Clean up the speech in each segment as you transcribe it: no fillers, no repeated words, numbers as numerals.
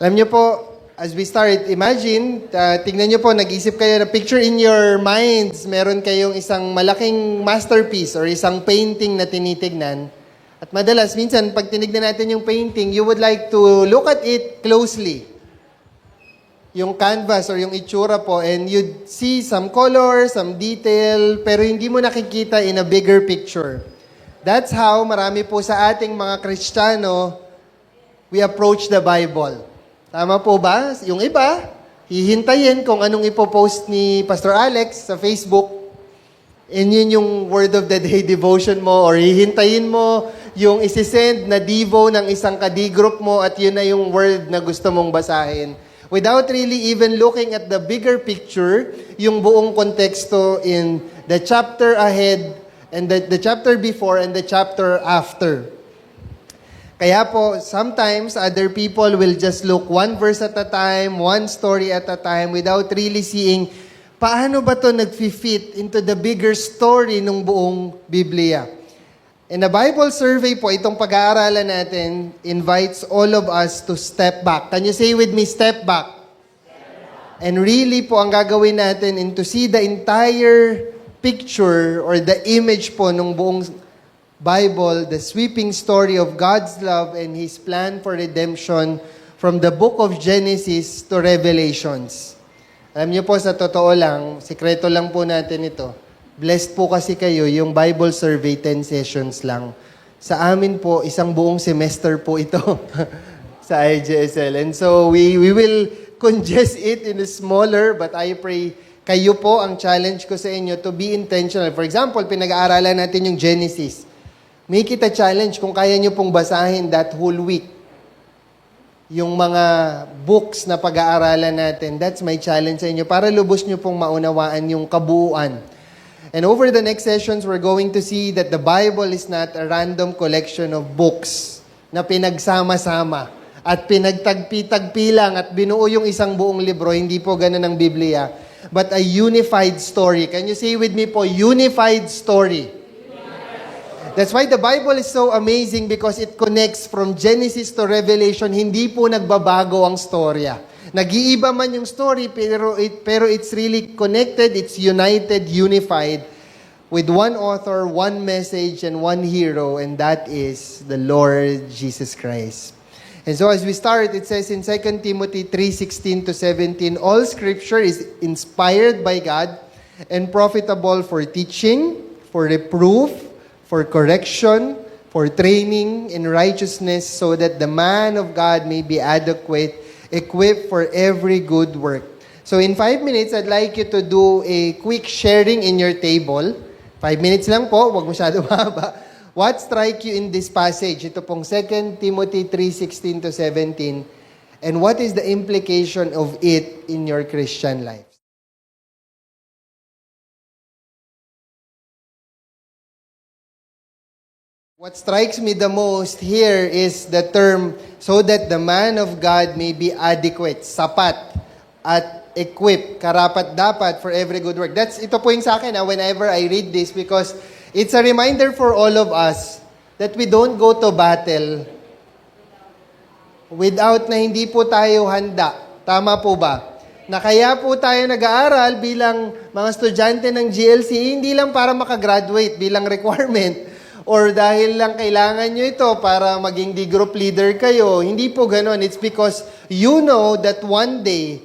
Alam niyo po, as we start, imagine, tingnan niyo po, nag-isip kayo na picture in your minds, meron kayong isang malaking masterpiece or isang painting na tinitignan. At madalas, minsan, pag tinignan natin yung painting, you would like to look at it closely. Yung canvas or yung itsura po, and you'd see some color, some detail, pero hindi mo nakikita in a bigger picture. That's how marami po sa ating mga Kristiyano, we approach the Bible. Tama po ba? Yung iba, hihintayin kung anong ipopost ni Pastor Alex sa Facebook. And yun yung Word of the Day devotion mo, or hihintayin mo yung isisend na devo ng isang ka-D-group mo at yun na yung word na gusto mong basahin. Without really even looking at the bigger picture, yung buong konteksto in the chapter ahead, and the chapter before, and the chapter after. Kaya po, sometimes other people will just look one verse at a time, one story at a time, without really seeing paano ba to nag-fit into the bigger story ng buong Biblia. And the Bible survey po, itong pag-aaralan natin, invites all of us to step back. Can you say with me, step back? And really po, ang gagawin natin is to see the entire picture or the image po ng buong Bible, the sweeping story of God's love and His plan for redemption from the book of Genesis to Revelations. Alam niyo po, sa totoo lang, sikreto lang po natin ito. Blessed po kasi kayo, yung Bible survey, 10 sessions lang. Sa amin po, isang buong semester po ito sa IJSL. And so, we will congest it in a smaller, but I pray, kayo po, ang challenge ko sa inyo to be intentional. For example, pinag-aaralan natin yung Genesis. Make it a challenge kung kaya nyo pong basahin that whole week. Yung mga books na pag-aaralan natin, that's my challenge sa inyo para lubos nyo pong maunawaan yung kabuuan. And over the next sessions, we're going to see that the Bible is not a random collection of books na pinagsama-sama at pinagtagpi-tagpi lang at binuo yung isang buong libro. Hindi po ganun ang Biblia. But a unified story. Can you say with me po, unified story? That's why the Bible is so amazing because it connects from Genesis to Revelation. Hindi po nagbabago ang storya. Nag-iiba man yung story, pero it's really connected, it's united, unified with one author, one message, and one hero, and that is the Lord Jesus Christ. And so as we start, it says in 2 Timothy 3:16 to 17, all Scripture is inspired by God and profitable for teaching, for reproof, for correction, for training in righteousness, so that the man of God may be adequate, equipped for every good work. So in 5 minutes, I'd like you to do a quick sharing in your table. 5 minutes lang po, wag masyado mahaba. What strike you in this passage? Ito pong 2 Timothy 3:16 to 17. And what is the implication of it in your Christian life? What strikes me the most here is the term, so that the man of God may be adequate, sapat, at equipped, karapat-dapat for every good work. Ito po yung sa akin whenever I read this, because it's a reminder for all of us that we don't go to battle without na hindi po tayo handa. Tama po ba? Na kaya po tayo nag-aaral bilang mga estudyante ng GLC, hindi lang para makagraduate bilang requirement, or dahil lang kailangan nyo ito para maging D-group leader kayo. Hindi po ganon. It's because you know that one day,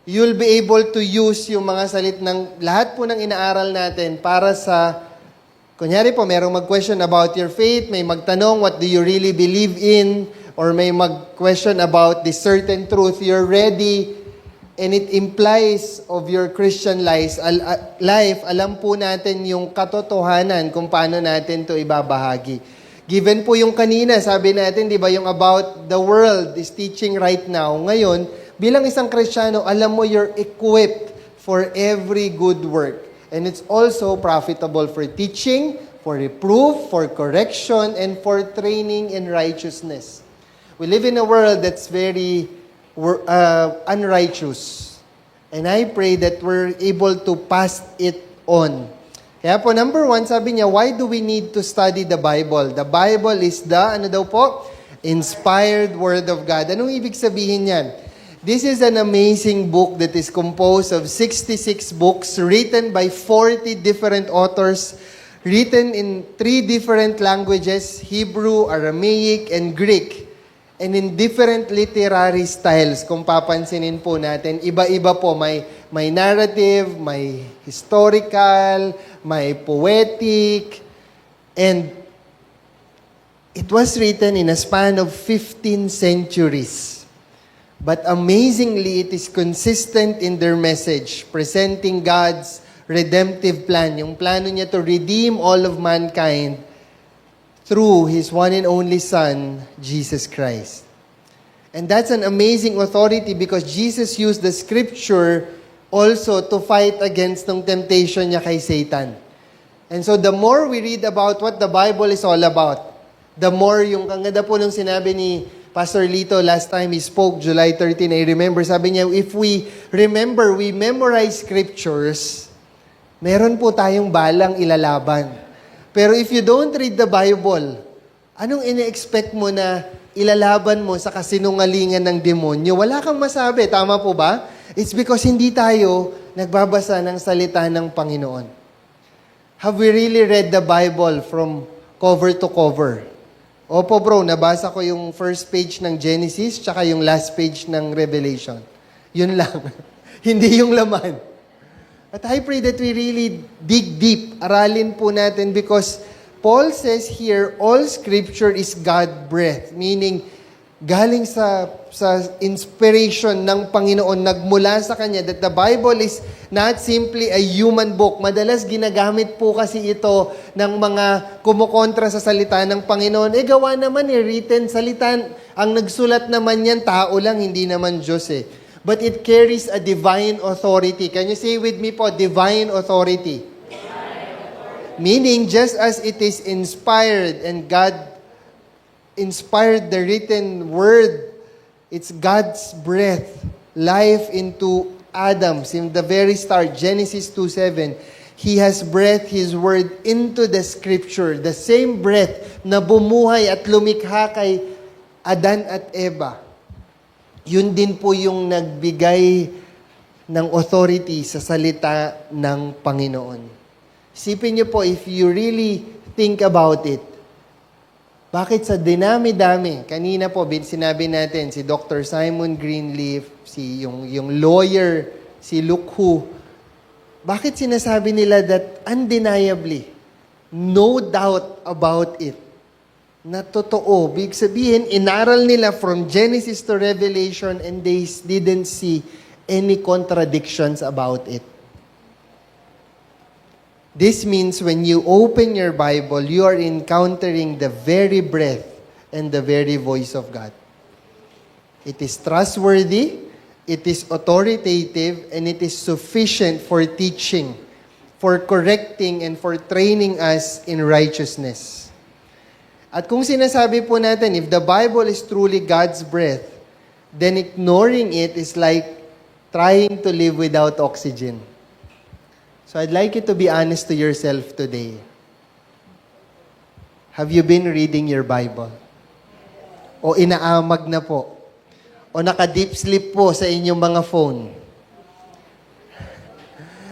you'll be able to use yung mga salit ng lahat po ng inaaral natin para sa, kunyari po, merong mag-question about your faith, may magtanong, what do you really believe in? Or may mag-question about this certain truth. You're ready, and it implies of your Christian life, alam po natin yung katotohanan kung paano natin to ibabahagi. Given po yung kanina, sabi natin, di ba, yung about the world is teaching right now. Ngayon, bilang isang Kristiyano, alam mo you're equipped for every good work. And it's also profitable for teaching, for reproof, for correction, and for training in righteousness. We live in a world that's very unrighteous. And I pray that we're able to pass it on. Kaya po, number 1, sabi niya, why do we need to study the Bible? The Bible is the, ano daw po? Inspired Word of God. Anong ibig sabihin yan? This is an amazing book that is composed of 66 books written by 40 different authors, written in 3 different languages, Hebrew, Aramaic, and Greek, and in different literary styles. Kung papansinin po natin, iba-iba po. May narrative, may historical, may poetic, and it was written in a span of 15 centuries. But amazingly, it is consistent in their message, presenting God's redemptive plan. Yung plano niya to redeem all of mankind through His one and only Son, Jesus Christ. And that's an amazing authority because Jesus used the Scripture also to fight against ng temptation niya kay Satan. And so the more we read about what the Bible is all about, the more yung kaganda po nung sinabi ni Pastor Lito last time he spoke, July 13, I remember, sabi niya, if we remember, we memorize scriptures, meron po tayong balang ilalaban. Pero if you don't read the Bible, anong ine-expect mo na ilalaban mo sa kasinungalingan ng demonyo? Wala kang masabi, tama po ba? It's because hindi tayo nagbabasa ng salita ng Panginoon. Have we really read the Bible from cover to cover? Opo bro, nabasa ko yung first page ng Genesis tsaka yung last page ng Revelation. Yun lang. Hindi yung laman. But I pray that we really dig deep. Aralin po natin because Paul says here, all scripture is God-breathed. Meaning, galing sa inspiration ng Panginoon, nagmula sa Kanya, that the Bible is not simply a human book. Madalas ginagamit po kasi ito ng mga kumukontra sa salita ng Panginoon. Gawa naman written salita. Ang nagsulat naman yan, tao lang, hindi naman Diyos But it carries a divine authority. Can you say with me po, divine authority? Meaning, just as it is inspired and God inspired the written word, it's God's breath, life into Adam. In the very start, Genesis 2:7, He has breathed His word into the scripture. The same breath na bumuhay at lumikha kay Adan at Eva. Yun din po yung nagbigay ng authority sa salita ng Panginoon. Isipin niyo po, if you really think about it, bakit sa dinami-dami, kanina po sinabi natin, si Dr. Simon Greenleaf, yung lawyer, si Luke Hu, bakit sinasabi nila that undeniably, no doubt about it, na totoo? Big sabihin, inaral nila from Genesis to Revelation and they didn't see any contradictions about it. This means when you open your Bible, you are encountering the very breath and the very voice of God. It is trustworthy, it is authoritative, and it is sufficient for teaching, for correcting, and for training us in righteousness. At kung sinasabi po natin, if the Bible is truly God's breath, then ignoring it is like trying to live without oxygen. So I'd like you to be honest to yourself today. Have you been reading your Bible? O inaamag na po? O naka-deep sleep po sa inyong mga phone?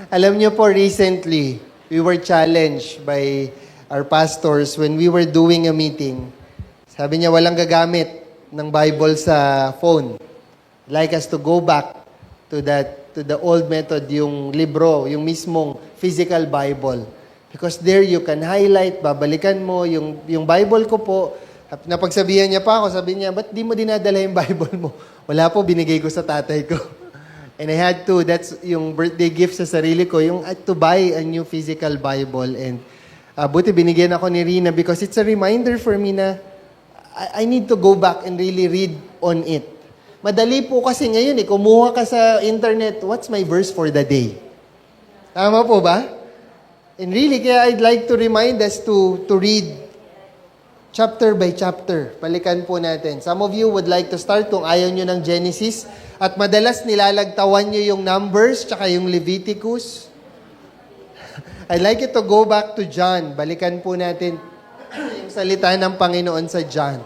Alam niyo po, recently, we were challenged by our pastors when we were doing a meeting. Sabi niya, walang gagamit ng Bible sa phone. I'd like us to go back to the old method, yung libro, yung mismong physical Bible. Because there you can highlight, babalikan mo, yung Bible ko po, napagsabihan niya pa ako, sabi niya, ba't di mo dinadala yung Bible mo? Wala po, binigay ko sa tatay ko. And I had to, that's yung birthday gift sa sarili ko, yung to buy a new physical Bible. And buti binigyan ako ni Rina because it's a reminder for me na I need to go back and really read on it. Madali po kasi ngayon kumuha ka sa internet, what's my verse for the day? Tama po ba? And really, kaya I'd like to remind us to read chapter by chapter. Balikan po natin. Some of you would like to start kung ayaw nyo ng Genesis at madalas nilalagtawan nyo yung Numbers tsaka yung Leviticus. I'd like you to go back to John. Balikan po natin yung salita ng Panginoon sa John.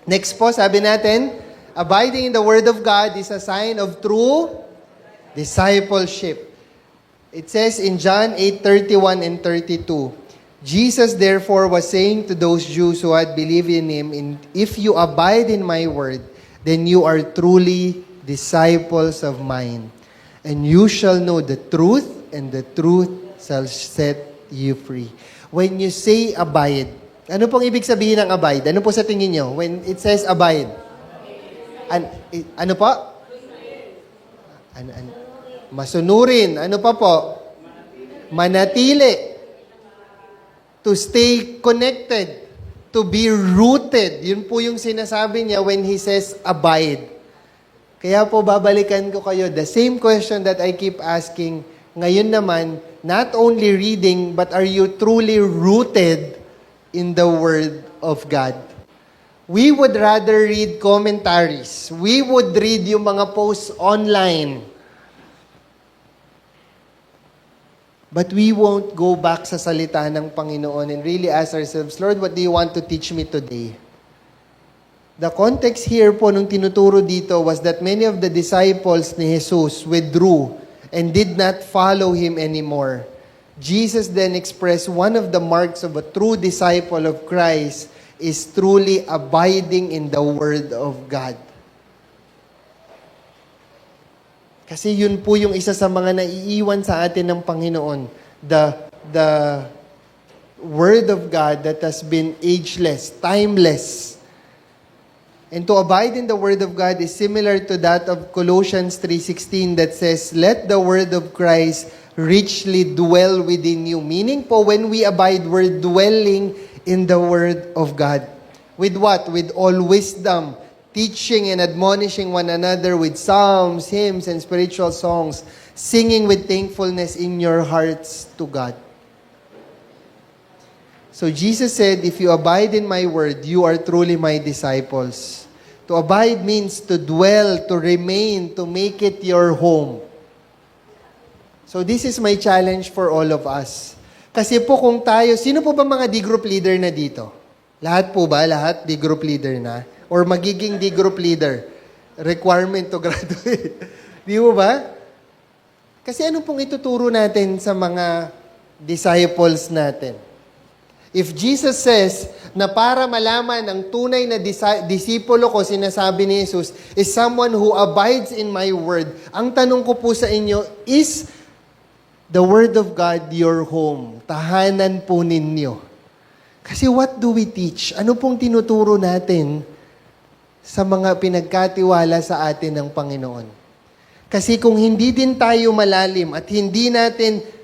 Next po, sabi natin, abiding in the Word of God is a sign of true discipleship. It says in John 8:31 and 32, Jesus therefore was saying to those Jews who had believed in Him, if you abide in my word, then you are truly disciples of mine. And you shall know the truth, and the truth shall set you free. When you say abide, ano pong ibig sabihin ng abide? Ano po sa tingin nyo? When it says abide? Ano po? Masunurin. Ano pa po? Manatili. To stay connected. To be rooted. Yun po yung sinasabi niya when he says abide. Kaya po babalikan ko kayo, the same question that I keep asking, ngayon naman, not only reading, but are you truly rooted in the Word of God? We would rather read commentaries. We would read yung mga posts online. But we won't go back sa salita ng Panginoon and really ask ourselves, Lord, what do you want to teach me today? The context here po nung tinuturo dito was that many of the disciples ni Jesus withdrew and did not follow Him anymore. Jesus then expressed one of the marks of a true disciple of Christ is truly abiding in the Word of God. Kasi yun po yung isa sa mga naiiwan sa atin ng Panginoon. The Word of God that has been ageless, timeless. And to abide in the Word of God is similar to that of Colossians 3:16 that says, let the Word of Christ richly dwell within you. Meaning po, when we abide, we're dwelling in the Word of God. With what? With all wisdom, teaching and admonishing one another with psalms, hymns, and spiritual songs, singing with thankfulness in your hearts to God. So Jesus said, if you abide in my word, you are truly my disciples. To abide means to dwell, to remain, to make it your home. So this is my challenge for all of us. Kasi po kung tayo, sino po ba mga D-group leader na dito? Lahat po ba? Lahat D-group leader na? Or magiging D-group leader? Requirement to graduate. Di mo ba? Kasi ano pong ituturo natin sa mga disciples natin? If Jesus says na para malaman ang tunay na disipulo ko, sinasabi ni Jesus, is someone who abides in my word. Ang tanong ko po sa inyo, is the Word of God your home? Tahanan po ninyo. Kasi what do we teach? Ano pong tinuturo natin sa mga pinagkatiwala sa atin ng Panginoon? Kasi kung hindi din tayo malalim at hindi natin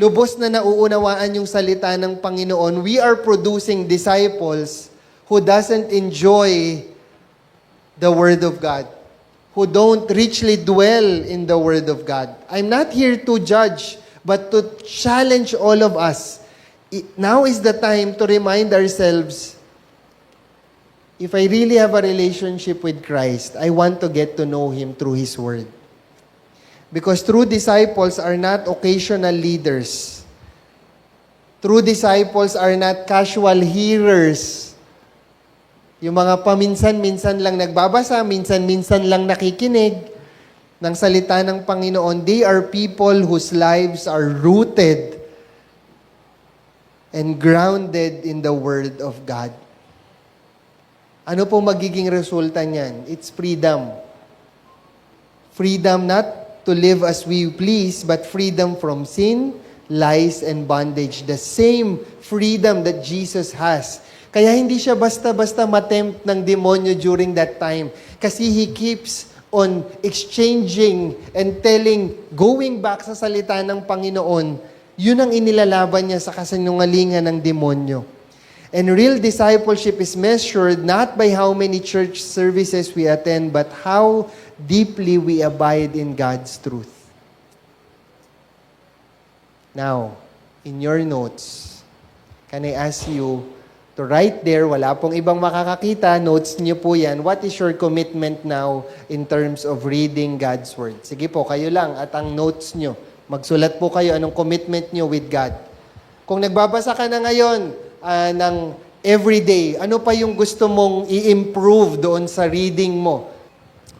lubos na nauunawaan yung salita ng Panginoon, we are producing disciples who doesn't enjoy the Word of God, who don't richly dwell in the Word of God. I'm not here to judge, but to challenge all of us. Now is the time to remind ourselves, if I really have a relationship with Christ, I want to get to know Him through His Word. Because true disciples are not occasional leaders. True disciples are not casual hearers. Yung mga paminsan-minsan lang nagbabasa, minsan-minsan lang nakikinig ng salita ng Panginoon. They are people whose lives are rooted and grounded in the Word of God. Ano po magiging resulta niyan? It's freedom. Freedom not to live as we please, but freedom from sin, lies, and bondage. The same freedom that Jesus has. Kaya hindi siya basta-basta matempt ng demonyo during that time. Kasi He keeps on exchanging and going back sa salita ng Panginoon, yun ang inilalaban niya sa kasinungalingan ng demonyo. And real discipleship is measured not by how many church services we attend, but how deeply we abide in God's truth. Now, in your notes, can I ask you to write there, wala pong ibang makakakita, notes niyo po yan, what is your commitment now in terms of reading God's Word? Sige po, kayo lang at ang notes niyo. Magsulat po kayo anong commitment niyo with God. Kung nagbabasa ka na ngayon ng every day? Ano pa yung gusto mong i-improve doon sa reading mo?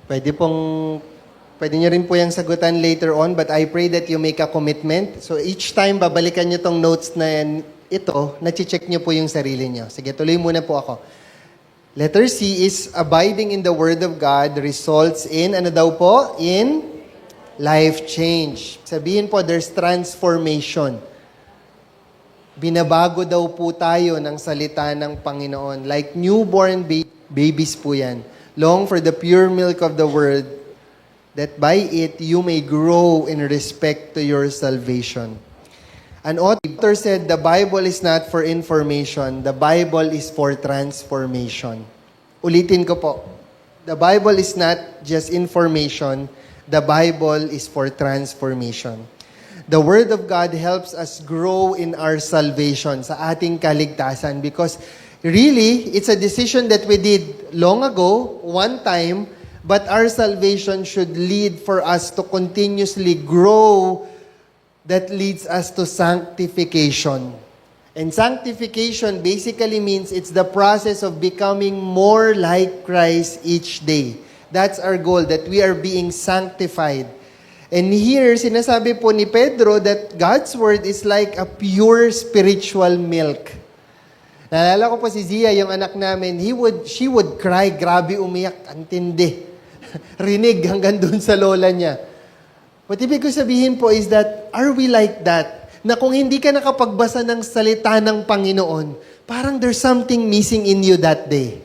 Pwede nyo rin po yung sagutan later on, but I pray that you make a commitment. So each time, babalikan nyo tong notes na yan, ito, na-check nyo po yung sarili nyo. Sige, tuloy muna po ako. Letter C is abiding in the Word of God results in, ano daw po? In life change. Sabihin po, there's transformation. Binabago daw po tayo ng salita ng Panginoon. Like newborn babies po yan. Long for the pure milk of the Word, that by it you may grow in respect to your salvation. An author said, the Bible is not for information, the Bible is for transformation. Ulitin ko po. The Bible is not just information, the Bible is for transformation. The Word of God helps us grow in our salvation, sa ating kaligtasan, because really, it's a decision that we did long ago, one time, but our salvation should lead for us to continuously grow. That leads us to sanctification. And sanctification basically means it's the process of becoming more like Christ each day. That's our goal, that we are being sanctified. And here, sinasabi po ni Pedro that God's Word is like a pure spiritual milk. Naalala ko po si Zia, yung anak namin, she would cry, grabe umiyak, antindi. Rinig hanggang dun sa lola niya. What ibig ko sabihin po is that, are we like that? Na kung hindi ka nakapagbasa ng salita ng Panginoon, parang there's something missing in you that day.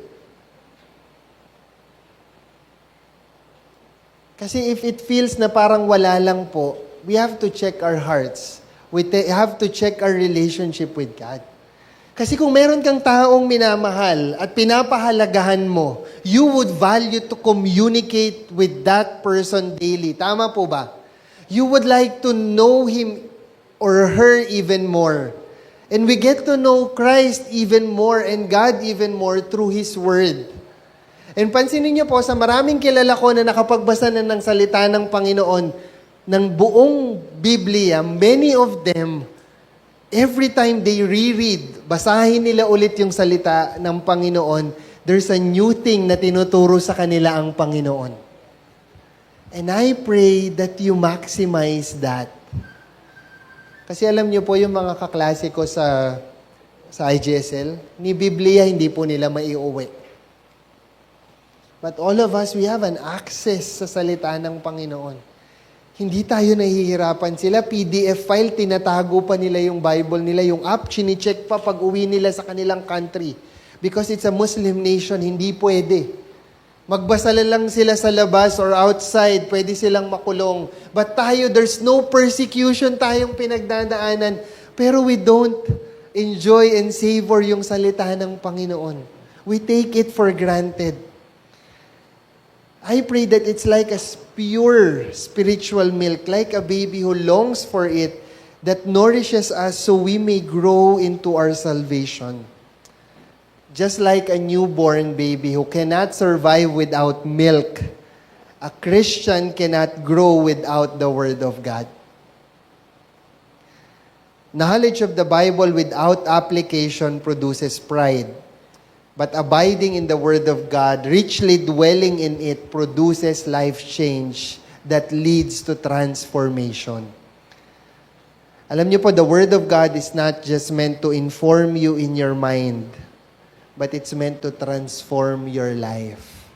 Kasi if it feels na parang wala lang po, we have to check our hearts. We have to check our relationship with God. Kasi kung meron kang taong minamahal at pinapahalagahan mo, you would value to communicate with that person daily. Tama po ba? You would like to know him or her even more. And we get to know Christ even more and God even more through His Word. And pansinin niyo po, sa maraming kilala ko na nakapagbasa na ng salita ng Panginoon, ng buong Biblia, many of them, every time they reread, basahin nila ulit yung salita ng Panginoon, there's a new thing na tinuturo sa kanila ang Panginoon. And I pray that you maximize that. Kasi alam niyo po yung mga kaklase ko sa IGSL, ni Biblia hindi po nila maiuwi. But all of us, we have an access sa salita ng Panginoon. Hindi tayo nahihirapan. Sila, PDF file, tinatago pa nila yung Bible nila. Yung app, chine-check pa pag uwi nila sa kanilang country. Because it's a Muslim nation, hindi pwede. Magbasa lang sila sa labas or outside, pwede silang makulong. But tayo, there's no persecution tayong pinagdadaanan. Pero we don't enjoy and savor yung salita ng Panginoon. We take it for granted. I pray that it's like a pure spiritual milk, like a baby who longs for it, that nourishes us so we may grow into our salvation. Just like a newborn baby who cannot survive without milk, a Christian cannot grow without the Word of God. Knowledge of the Bible without application produces pride. But abiding in the Word of God, richly dwelling in it, produces life change that leads to transformation. Alam niyo po, the Word of God is not just meant to inform you in your mind, but it's meant to transform your life.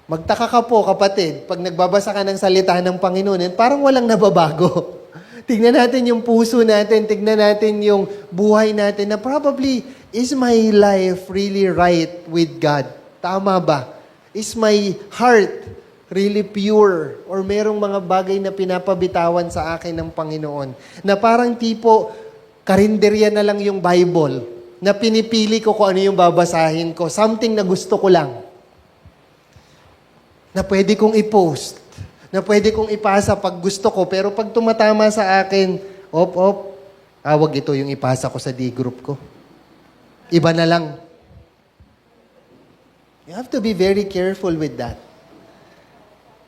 Magtaka ka po, kapatid, pag nagbabasa ka ng salita ng Panginoon, parang walang nababago. Tignan natin yung puso natin, tignan natin yung buhay natin na probably, is my life really right with God? Tama ba? Is my heart really pure? Or merong mga bagay na pinapabitawan sa akin ng Panginoon? Na parang tipo, karinderya na lang yung Bible, na pinipili ko kung ano yung babasahin ko. Something na gusto ko lang. Na pwede kong i-post. Na pwede kong ipasa pag gusto ko, pero pag tumatama sa akin, wag ito yung ipasa ko sa D-group ko. Iba na lang. You have to be very careful with that.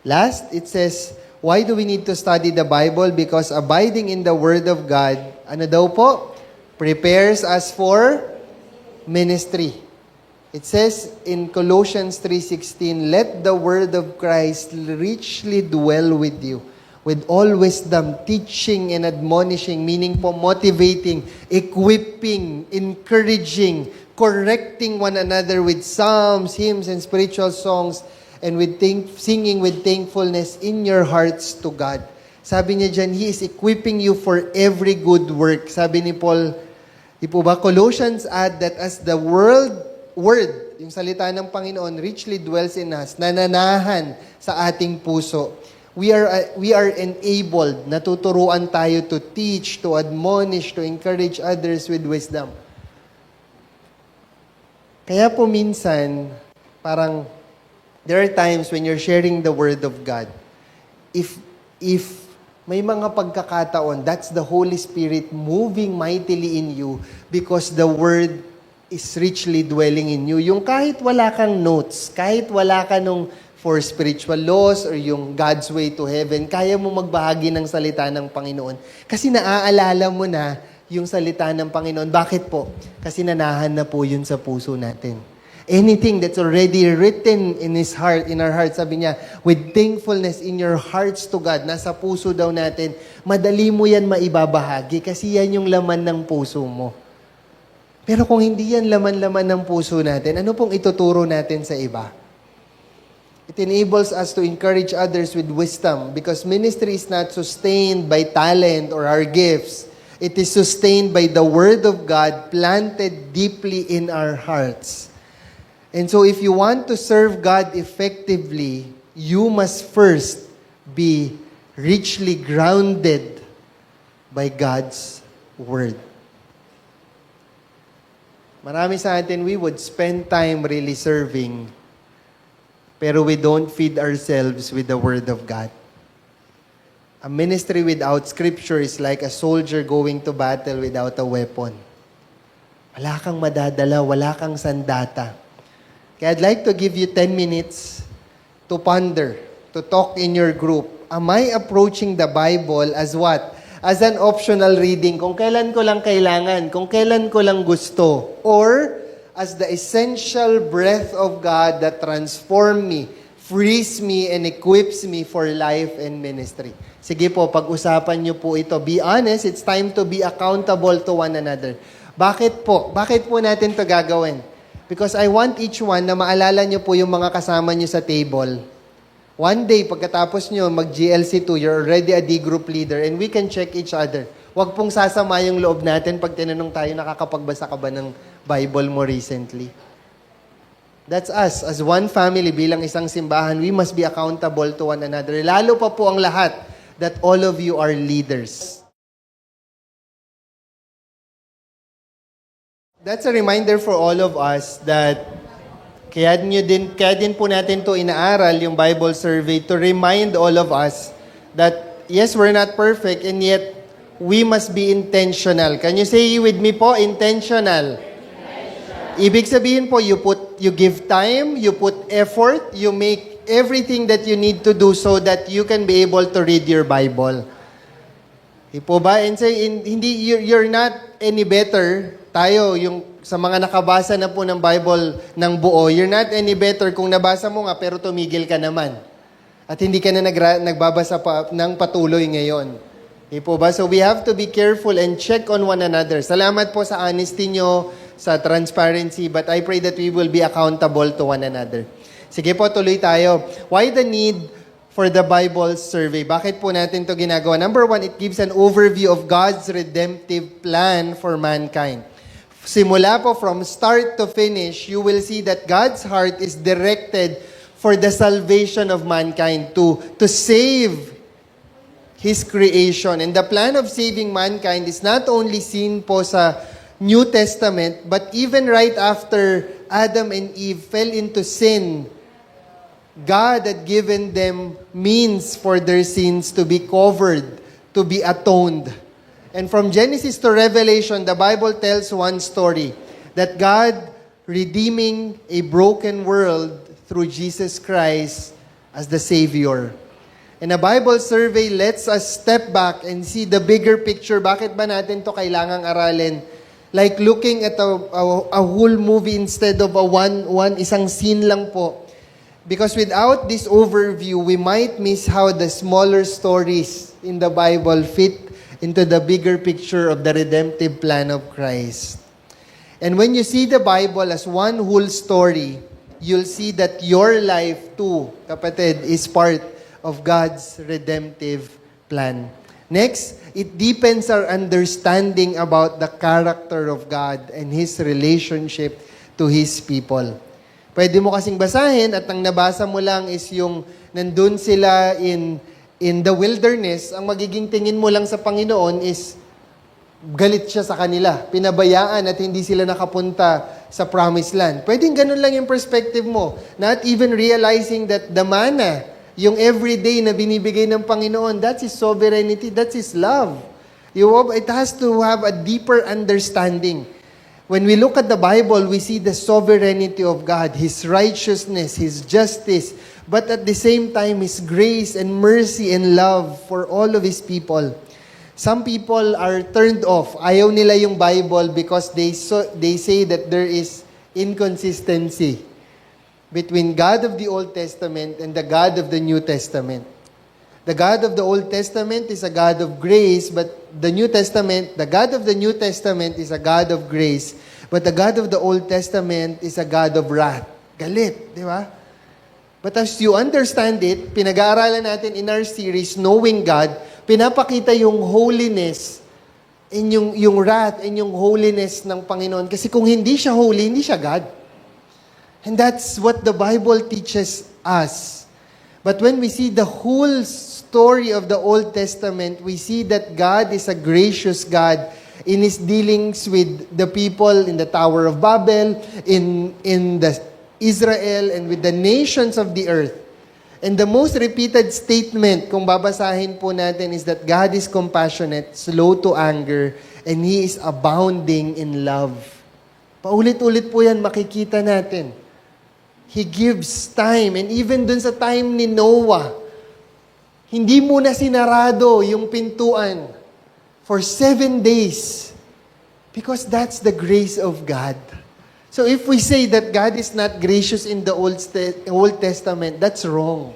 Last, it says, why do we need to study the Bible? Because abiding in the Word of God, ano daw po? Prepares us for ministry. It says in Colossians 3:16, "Let the word of Christ richly dwell with you, with all wisdom, teaching and admonishing," meaning po motivating, equipping, encouraging, correcting one another with psalms, hymns, and spiritual songs, and with singing with thankfulness in your hearts to God. Sabi niya dyan, He is equipping you for every good work. Sabi ni Paul, di po ba, Colossians add that as the word, yung salita ng Panginoon, richly dwells in us, nananahan sa ating puso, we are enabled, natuturuan tayo to teach, to admonish, to encourage others with wisdom. Kaya po minsan, parang, there are times when you're sharing the Word of God, if may mga pagkakataon, that's the Holy Spirit moving mightily in you because the Word is richly dwelling in you. Yung kahit wala kang notes, kahit wala ka nung for spiritual laws or yung God's way to heaven, kaya mo magbahagi ng salita ng Panginoon. Kasi naaalala mo na yung salita ng Panginoon. Bakit po? Kasi nanahan na po yun sa puso natin. Anything that's already written in His heart, in our heart, sabi niya, with thankfulness in your hearts to God, nasa puso daw natin, madali mo yan maibabahagi kasi yan yung laman ng puso mo. Pero kung hindi yan laman-laman ng puso natin, ano pong ituturo natin sa iba? It enables us to encourage others with wisdom because ministry is not sustained by talent or our gifts. It is sustained by the Word of God planted deeply in our hearts. And so if you want to serve God effectively, you must first be richly grounded by God's Word. Marami sa atin, we would spend time really serving, pero we don't feed ourselves with the Word of God. A ministry without Scripture is like a soldier going to battle without a weapon. Wala kang madadala, wala kang sandata. Kaya I'd like to give you 10 minutes to ponder, to talk in your group. Am I approaching the Bible as what? As an optional reading, kung kailan ko lang kailangan, kung kailan ko lang gusto, or as the essential breath of God that transforms me, frees me, and equips me for life and ministry. Sige po, pag-usapan niyo po ito. Be honest, it's time to be accountable to one another. Bakit po? Bakit po natin ito gagawin? Because I want each one na maalala niyo po yung mga kasama niyo sa table. One day, pagkatapos nyo mag-GLC2, you're already a D group leader and we can check each other. Huwag pong sasama yung loob natin pag tinanong tayo, nakakapagbasa ka ba ng Bible mo recently? That's us. As one family, bilang isang simbahan, we must be accountable to one another. Lalo pa po ang lahat that all of you are leaders. That's a reminder for all of us that kaya din po natin to inaaral, yung Bible survey, to remind all of us that, yes, we're not perfect, and yet, we must be intentional. Can you say with me po, intentional? Ibig sabihin po, you give time, you put effort, you make everything that you need to do so that you can be able to read your Bible. Di po ba? And say, you're not any better. Tayo, yung sa mga nakabasa na po ng Bible ng buo, you're not any better kung nabasa mo nga pero tumigil ka naman. At hindi ka na nagbabasa pa ng patuloy ngayon. Di po ba? So we have to be careful and check on one another. Salamat po sa honesty nyo, sa transparency, but I pray that we will be accountable to one another. Sige po, tuloy tayo. Why the need for the Bible survey? Bakit po natin to ginagawa? Number one, it gives an overview of God's redemptive plan for mankind. Simula po from start to finish, you will see that God's heart is directed for the salvation of mankind, to save His creation. And the plan of saving mankind is not only seen po sa New Testament, but even right after Adam and Eve fell into sin, God had given them means for their sins to be covered, to be atoned. And from Genesis to Revelation, the Bible tells one story, that God redeeming a broken world through Jesus Christ as the Savior. And a Bible survey lets us step back and see the bigger picture. Bakit ba natin to kailangang aralin? Like looking at a whole movie instead of isang scene lang po. Because without this overview, we might miss how the smaller stories in the Bible fit into the bigger picture of the redemptive plan of Christ. And when you see the Bible as one whole story, you'll see that your life too, kapatid, is part of God's redemptive plan. Next, it deepens our understanding about the character of God and His relationship to His people. Pwede mo kasing basahin at ang nabasa mo lang is yung nandun sila in the wilderness, ang magiging tingin mo lang sa Panginoon is galit siya sa kanila, pinabayaan at hindi sila nakapunta sa promised land. Pwedeng ganun lang yung perspective mo. Not even realizing that the manna, yung everyday na binibigay ng Panginoon, that's His sovereignty, that's His love. It has to have a deeper understanding. When we look at the Bible, we see the sovereignty of God, His righteousness, His justice, but at the same time, His grace and mercy and love for all of His people. Some people are turned off. Ayaw nila yung Bible because they say that there is inconsistency between God of the Old Testament and the God of the New Testament. The God of the Old Testament is a God of grace, but the God of the New Testament is a God of grace, but the God of the Old Testament is a God of wrath. Galit, di ba? But as you understand it, pinag-aaralan natin in our series, Knowing God, pinapakita yung holiness and yung wrath and yung holiness ng Panginoon. Kasi kung hindi siya holy, hindi siya God. And that's what the Bible teaches us. But when we see the whole story of the Old Testament, we see that God is a gracious God in His dealings with the people in the Tower of Babel, in the Israel, and with the nations of the earth. And the most repeated statement, kung babasahin po natin, is that God is compassionate, slow to anger, and He is abounding in love. Paulit-ulit po yan makikita natin. He gives time. And even dun sa time ni Noah, hindi muna sinarado yung pintuan for 7 days. Because that's the grace of God. So if we say that God is not gracious in the Old Testament, that's wrong.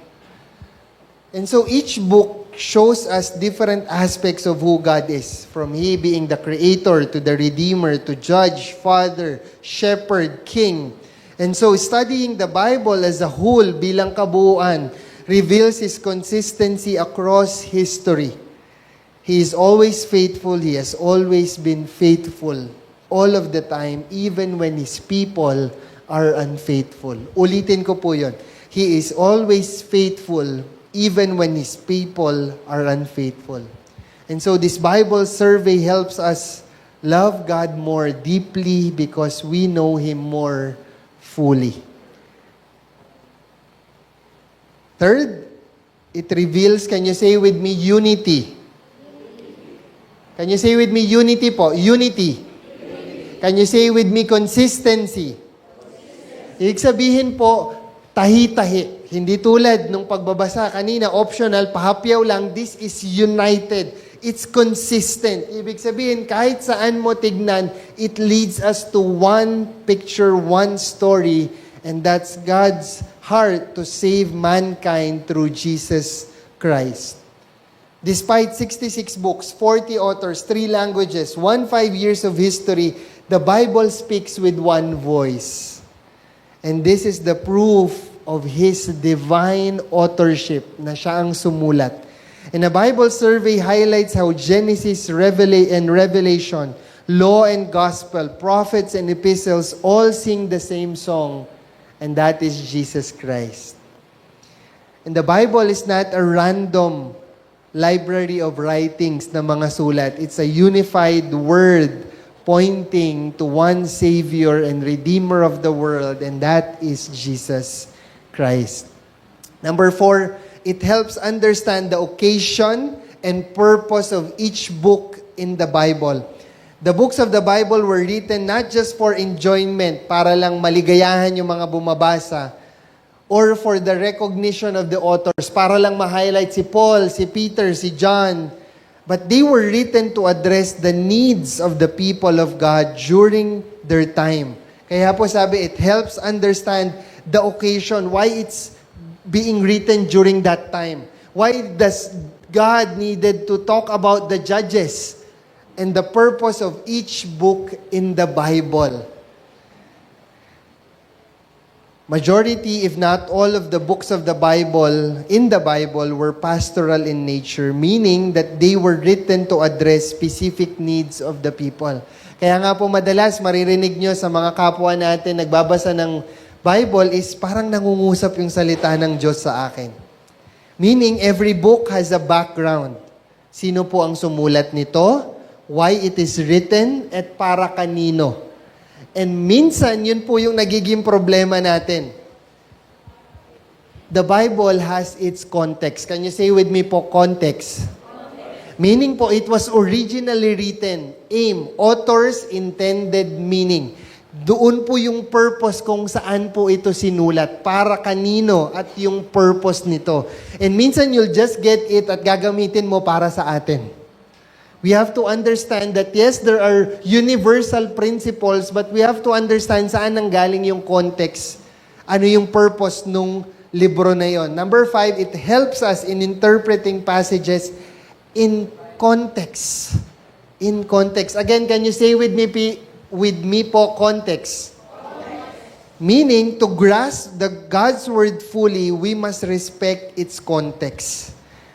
And so each book shows us different aspects of who God is. From He being the Creator, to the Redeemer, to Judge, Father, Shepherd, King. And so studying the Bible as a whole bilang kabuuan reveals His consistency across history. He is always faithful. He has always been faithful all of the time, even when His people are unfaithful. Ulitin ko po yun. He is always faithful, even when His people are unfaithful. And so this Bible survey helps us love God more deeply because we know Him more fully. Third, it reveals, can you say with me, unity? Can you say with me, unity po? Unity. Can you say with me, consistency? Ibig sabihin po, tahi-tahi. Hindi tulad nung pagbabasa kanina, optional, pahapyaw lang, this is united. It's consistent. Ibig sabihin, kahit saan mo tignan, it leads us to one picture, one story, and that's God's heart to save mankind through Jesus Christ. Despite 66 books, 40 authors, 3 languages, 15 years of history, the Bible speaks with one voice. And this is the proof of His divine authorship na siya ang sumulat. And a Bible survey highlights how Genesis, and Revelation, law and gospel, prophets and epistles all sing the same song, and that is Jesus Christ. And the Bible is not a random library of writings na mga sulat. It's a unified word pointing to one Savior and Redeemer of the world, and that is Jesus Christ. Number 4, it helps understand the occasion and purpose of each book in the Bible. The books of the Bible were written not just for enjoyment, para lang maligayahan yung mga bumabasa, or for the recognition of the authors, para lang ma-highlight si Paul, si Peter, si John, But they were written to address the needs of the people of God during their time. Kaya po sabi, it helps understand the occasion, why it's being written during that time. Why does God needed to talk about the judges and the purpose of each book in the Bible. Majority, if not all of the books of the Bible, in the Bible, were pastoral in nature, meaning that they were written to address specific needs of the people. Kaya nga po madalas maririnig nyo sa mga kapwa natin nagbabasa ng Bible is parang nangungusap yung salita ng Diyos sa akin. Meaning, every book has a background. Sino po ang sumulat nito? Why it is written? At para kanino? And minsan, yun po yung nagiging problema natin. The Bible has its context. Can you say with me po, context? Meaning po, it was originally written. Aim, author's intended meaning. Doon po yung purpose kung saan po ito sinulat. Para kanino at yung purpose nito. And minsan, you'll just get it at gagamitin mo para sa atin. We have to understand that yes, there are universal principles, but we have to understand saan nanggaling yung context. Ano yung purpose nung libro na yon. Number 5, it helps us in interpreting passages in context. In context. Again, can you say with me po, context? Meaning, to grasp the God's word fully, we must respect its context.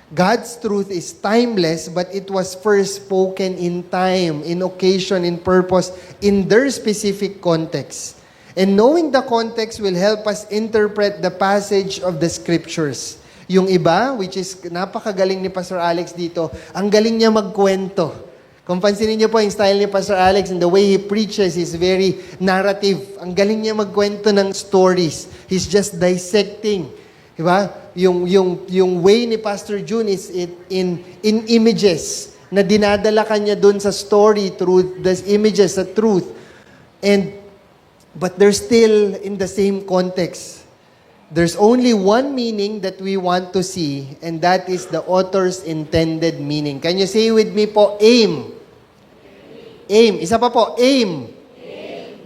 God's truth is timeless, but it was first spoken in time, in occasion, in purpose, in their specific context. And knowing the context will help us interpret the passage of the scriptures. Yung iba, which is napakagaling ni Pastor Alex dito, ang galing niya magkwento. Kung pansinin niyo po yung style ni Pastor Alex and the way he preaches is very narrative. Ang galing niya magkwento ng stories. He's just dissecting. Diba? Yung way ni Pastor June is in images na dinadala kanya dun sa story through the images, the truth. But they're still in the same context. There's only one meaning that we want to see, and that is the author's intended meaning. Can you say with me po, aim? Aim. Isa pa po, aim.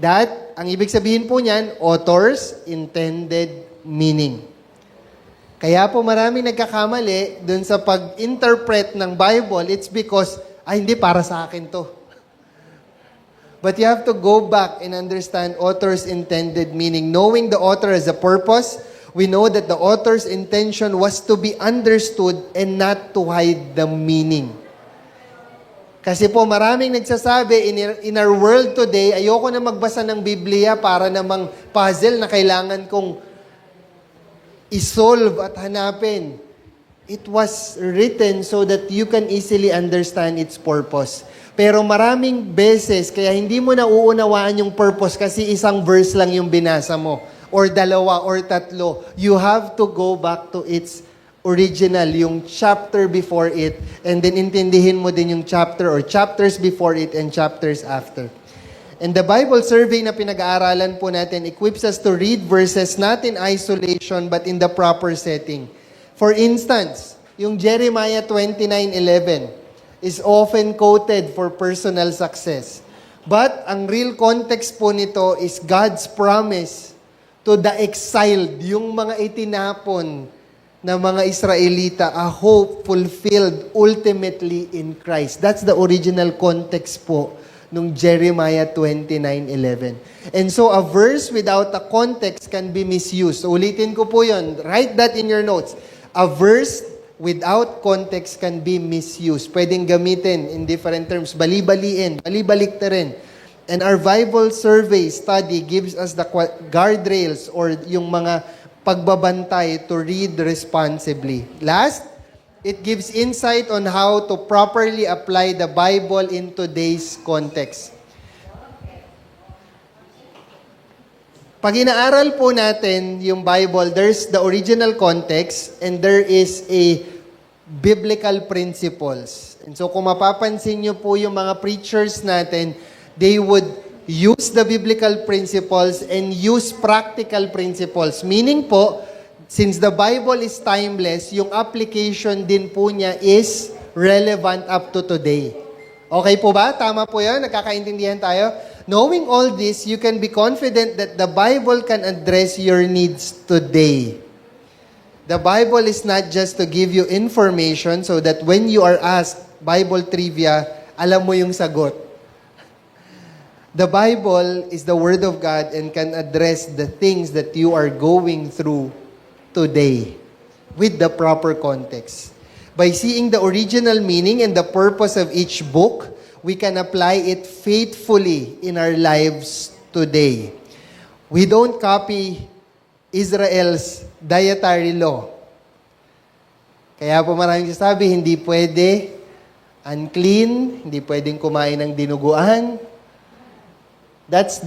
That, ang ibig sabihin po niyan, author's intended meaning. Kaya po maraming nagkakamali dun sa pag-interpret ng Bible, it's because, hindi para sa akin to. But you have to go back and understand author's intended meaning. Knowing the author has a purpose, we know that the author's intention was to be understood and not to hide the meaning. Kasi po maraming nagsasabi, in our world today, ayoko na magbasa ng Biblia para namang puzzle na kailangan kong isolve at hanapin. It was written so that you can easily understand its purpose. Pero maraming beses, kaya hindi mo na uunawaan yung purpose kasi isang verse lang yung binasa mo, or dalawa, or tatlo. You have to go back to its original, yung chapter before it, and then intindihin mo din yung chapter or chapters before it and chapters after. And the Bible survey na pinag-aaralan po natin equips us to read verses not in isolation but in the proper setting. For instance, yung Jeremiah 29:11 is often quoted for personal success. But ang real context po nito is God's promise to the exiled, yung mga itinapon na mga Israelita, a hope fulfilled ultimately in Christ. That's the original context po nung Jeremiah 29:11. And so a verse without a context can be misused. So, ulitin ko po yun. Write that in your notes. A verse without context can be misused. Pwedeng gamitin in different terms. Bali-baliin, bali-baliktarin. And our Bible survey study gives us the guardrails or yung mga pagbabantay to read responsibly. Last, it gives insight on how to properly apply the Bible in today's context. Pag inaaral po natin yung Bible, there's the original context and there is a biblical principles. And so kung mapapansin nyo po yung mga preachers natin, they would use the biblical principles and use practical principles. Meaning po, since the Bible is timeless, yung application din po niya is relevant up to today. Okay po ba? Tama po yan? Nagkakaintindihan tayo? Knowing all this, you can be confident that the Bible can address your needs today. The Bible is not just to give you information so that when you are asked Bible trivia, alam mo yung sagot. The Bible is the Word of God and can address the things that you are going through today with the proper context. By seeing the original meaning and the purpose of each book, we can apply it faithfully in our lives today. We don't copy Israel's dietary law. Kaya po maraming sasabi, hindi pwede, unclean, hindi pwedeng kumain ng dinuguan. That's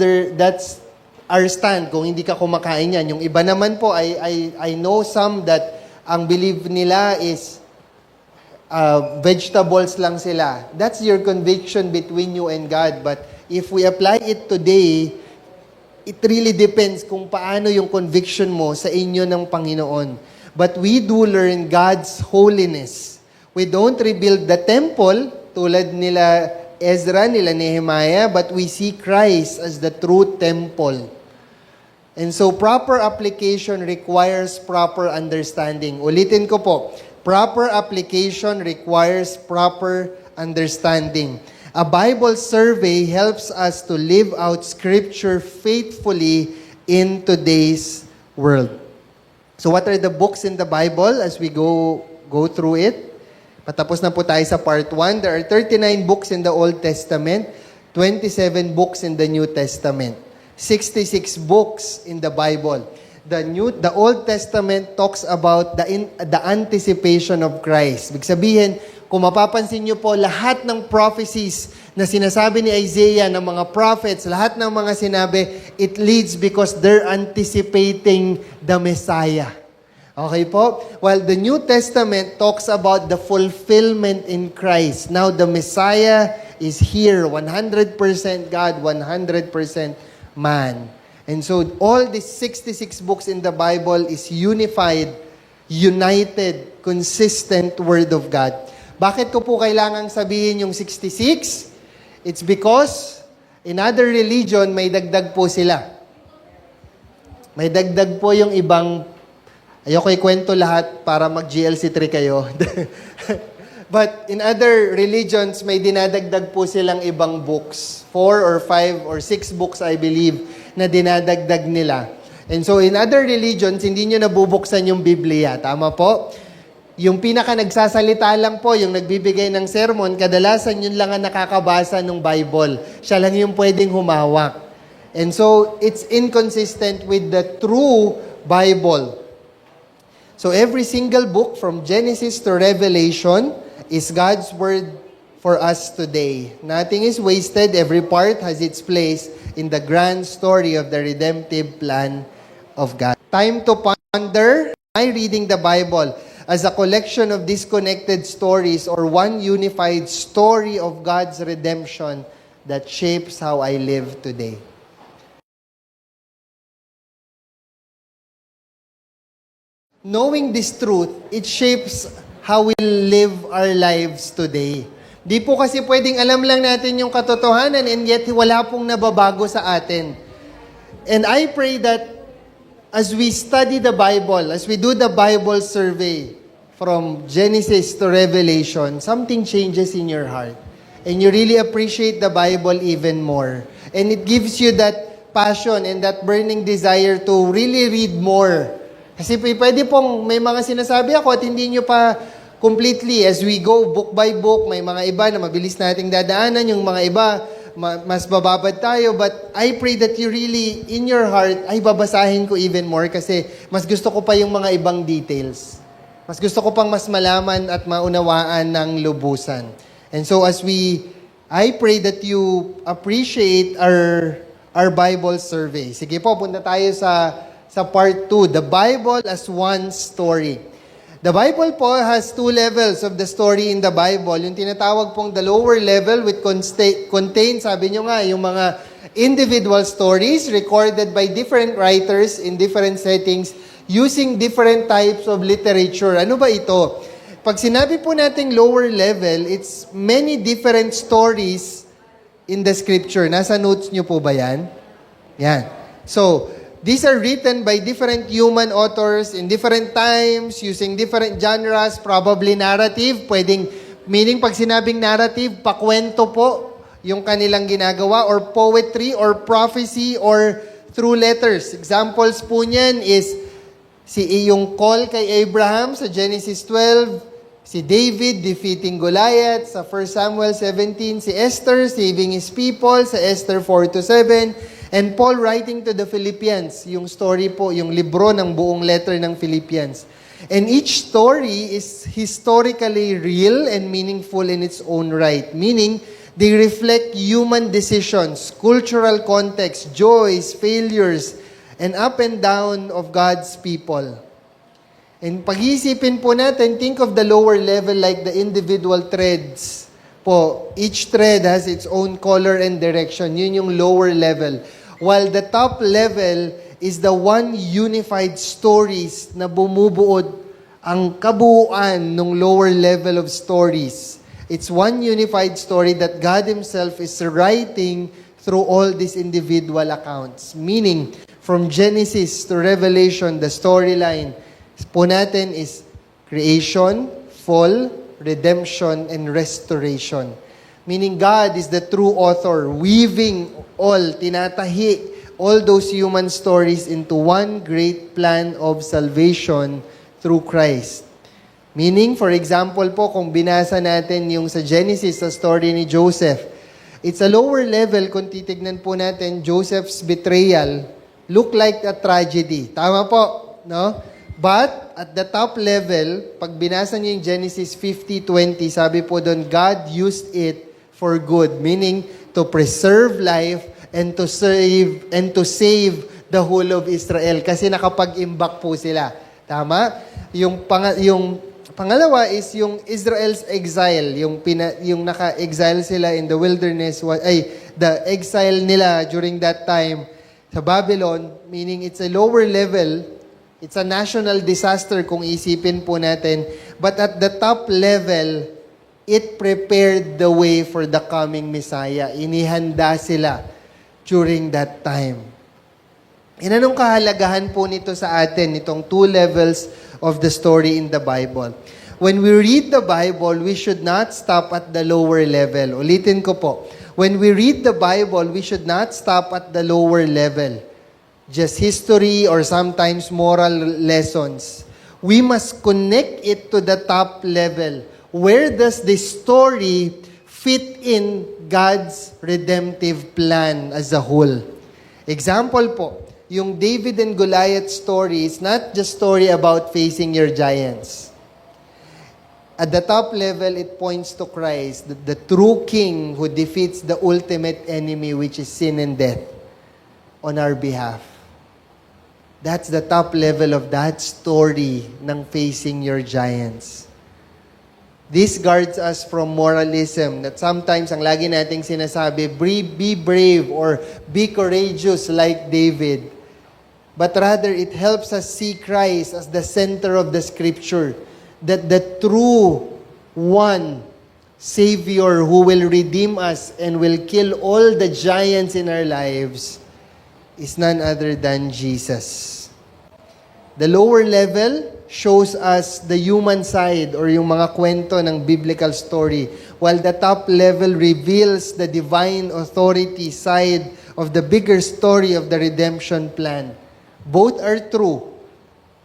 our stand kung hindi ka kumakain yan. Yung iba naman po, I know some that ang belief nila is vegetables lang sila. That's your conviction between you and God. But if we apply it today, it really depends kung paano yung conviction mo sa inyo ng Panginoon. But we do learn God's holiness. We don't rebuild the temple tulad nila Ezra, nila Nehemiah, but we see Christ as the true temple. And so proper application requires proper understanding. Ulitin ko po, proper application requires proper understanding. A Bible survey helps us to live out Scripture faithfully in today's world. So what are the books in the Bible as we go through it? Patapos na po tayo sa part 1. There are 39 books in the Old Testament, 27 books in the New Testament, 66 books in the Bible. The Old Testament talks about the anticipation of Christ. Ibig sabihin, kung mapapansin niyo po, lahat ng prophecies na sinasabi ni Isaiah ng mga prophets, lahat ng mga sinabi, it leads because they're anticipating the Messiah. Okay po? While the New Testament talks about the fulfillment in Christ. Now the Messiah is here, 100% God, 100% man. And so all these 66 books in the Bible is united, consistent Word of God. Bakit ko po kailangang sabihin yung 66? It's because in other religion, may dagdag po sila. May dagdag po yung ibang, ayoko ikwento lahat para mag-GLC 3 kayo. But in other religions, may dinadagdag po silang ibang books. 4 or 5 or 6 books, I believe, na dinadagdag nila. And so in other religions, hindi nyo nabubuksan yung Biblia. Tama po? Yung pinaka nagsasalita lang po, yung nagbibigay ng sermon, kadalasan yun lang ang nakakabasa ng Bible. Siya lang yung pwedeng humawak. And so, it's inconsistent with the true Bible. So, every single book from Genesis to Revelation is God's Word for us today. Nothing is wasted. Every part has its place in the grand story of the redemptive plan of God. Time to ponder. Am I reading the Bible as a collection of disconnected stories or one unified story of God's redemption that shapes how I live today? Knowing this truth, it shapes how we live our lives today. Di po kasi pwedeng alam lang natin yung katotohanan and yet wala pong nababago sa atin. And I pray that as we study the Bible, as we do the Bible survey from Genesis to Revelation, something changes in your heart. And you really appreciate the Bible even more. And it gives you that passion and that burning desire to really read more. Kasi pwede pong may mga sinasabi ako at hindi nyo pa completely as we go book by book. May mga iba na mabilis nating dadaanan, yung mga iba mas bababad tayo, but I pray that you really, in your heart, ay babasahin ko even more kasi mas gusto ko pa yung mga ibang details. Mas gusto ko pang mas malaman at maunawaan ng lubusan. And so I pray that you appreciate our Bible survey. Sige po, punta tayo sa part 2, the Bible as one story. The Bible po has 2 levels of the story in the Bible. Yung tinatawag pong the lower level which contains, sabi nyo nga, yung mga individual stories recorded by different writers in different settings using different types of literature. Ano ba ito? pag sinabi po nating lower level, it's many different stories in the scripture. Nasa notes nyo po ba yan? Yan. So, these are written by different human authors in different times, using different genres, probably narrative. Meaning pag sinabing narrative, pakwento po yung kanilang ginagawa, or poetry, or prophecy, or through letters. Examples po niyan is yung call kay Abraham sa Genesis 12, si David defeating Goliath sa 1 Samuel 17, si Esther saving his people sa Esther 4-7, and Paul writing to the Philippians, yung story po, yung libro ng buong letter ng Philippians. And each story is historically real and meaningful in its own right, meaning they reflect human decisions, cultural context, joys, failures, and up and down of God's people. And pag-iisipin po natin, think of the lower level like the individual threads po. Each thread has its own color and direction. Yun yung lower level. While the top level is the one unified stories na bumubuod ang kabuuan ng lower level of stories. It's one unified story that God Himself is writing through all these individual accounts. Meaning, from Genesis to Revelation, the storyline po natin is creation, fall, redemption, and restoration. Meaning God is the true author, weaving tinatahi all those human stories into one great plan of salvation through Christ. Meaning, for example po, kung binasa natin yung sa Genesis, sa story ni Joseph, it's a lower level kung titignan po natin, Joseph's betrayal look like a tragedy. Tama po, no? But, at the top level, pag binasa niyo yung Genesis 50:20, sabi po doon, God used it for good. Meaning, to preserve life and to save the whole of Israel. Kasi nakapag-imbak po sila. Tama? Yung pangalawa is yung Israel's exile. Yung naka-exile sila in the wilderness, the exile nila during that time sa Babylon, meaning it's a lower level. It's a national disaster kung isipin po natin. But at the top level, it prepared the way for the coming Messiah. Inihanda sila during that time. And anong kahalagahan po nito sa atin, itong two levels of the story in the Bible? When we read the Bible, we should not stop at the lower level. Ulitin ko po. When we read the Bible, we should not stop at the lower level. Just history or sometimes moral lessons. We must connect it to the top level. Where does this story fit in God's redemptive plan as a whole? Example po, yung David and Goliath story is not just story about facing your giants. At the top level, it points to Christ, the true King who defeats the ultimate enemy, which is sin and death, on our behalf. That's the top level of that story ng facing your giants. This guards us from moralism that sometimes ang lagi nating sinasabi, be brave or be courageous like David. But rather, it helps us see Christ as the center of the Scripture. That the true one Savior who will redeem us and will kill all the giants in our lives is none other than Jesus. The lower level shows us the human side or yung mga kwento ng biblical story, while the top level reveals the divine authority side of the bigger story of the redemption plan. Both are true.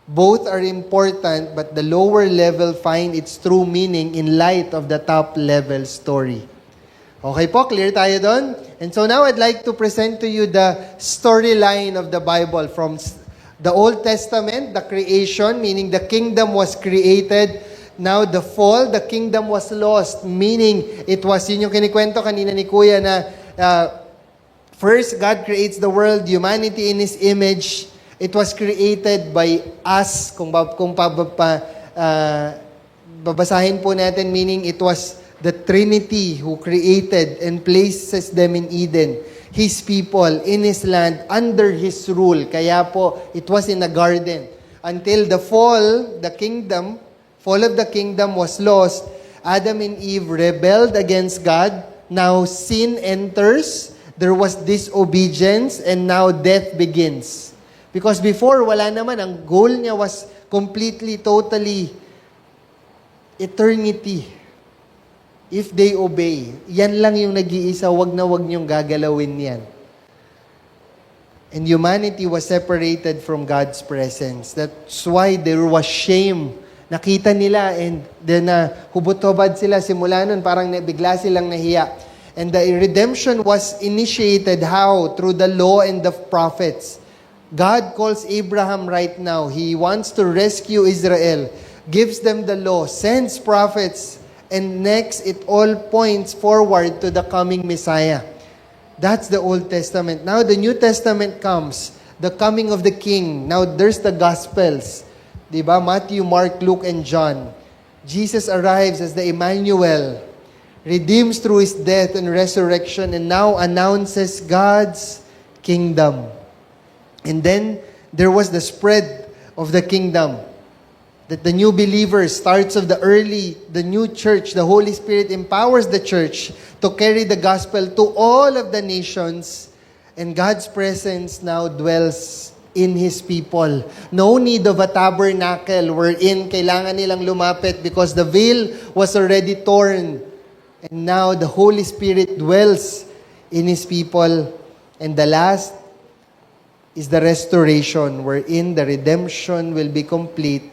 Both are important, but the lower level find its true meaning in light of the top level story. Okay po, clear tayo doon? And so now I'd like to present to you the storyline of the Bible from the Old Testament, the creation, meaning the kingdom was created. Now the fall, the kingdom was lost, meaning it was, yun yung kinikwento kanina ni Kuya na first God creates the world, humanity in His image. It was created by us, kung babasahin po natin, meaning it was the Trinity who created and places them in Eden. His people, in His land, under His rule. Kaya po, it was in a garden. Until the fall, the kingdom fall of the kingdom was lost, Adam and Eve rebelled against God. Now sin enters, there was disobedience, and now death begins. Because before, wala naman. Ang goal niya was completely, totally, eternity. If they obey. Yan lang yung nag-iisa, wag na wag niyong gagalawin yan. And humanity was separated from God's presence. That's why there was shame. Nakita nila and then hubot-hubad sila simula nun, parang bigla silang nahiya. And the redemption was initiated how? Through the law and the prophets. God calls Abraham right now. He wants to rescue Israel, gives them the law, sends prophets, and next it all points forward to the coming Messiah. That's the Old Testament. Now the New Testament comes, the coming of the King. Now there's the Gospels. Diba? Matthew, Mark, Luke, and John. Jesus arrives as the Emmanuel, redeems through His death and resurrection, and now announces God's kingdom. And then there was the spread of the kingdom. That the new believers starts of the new church, the Holy Spirit empowers the church to carry the gospel to all of the nations, and God's presence now dwells in His people. No need of a tabernacle wherein kailangan nilang lumapit because the veil was already torn. And now the Holy Spirit dwells in His people. And the last is the restoration wherein the redemption will be complete.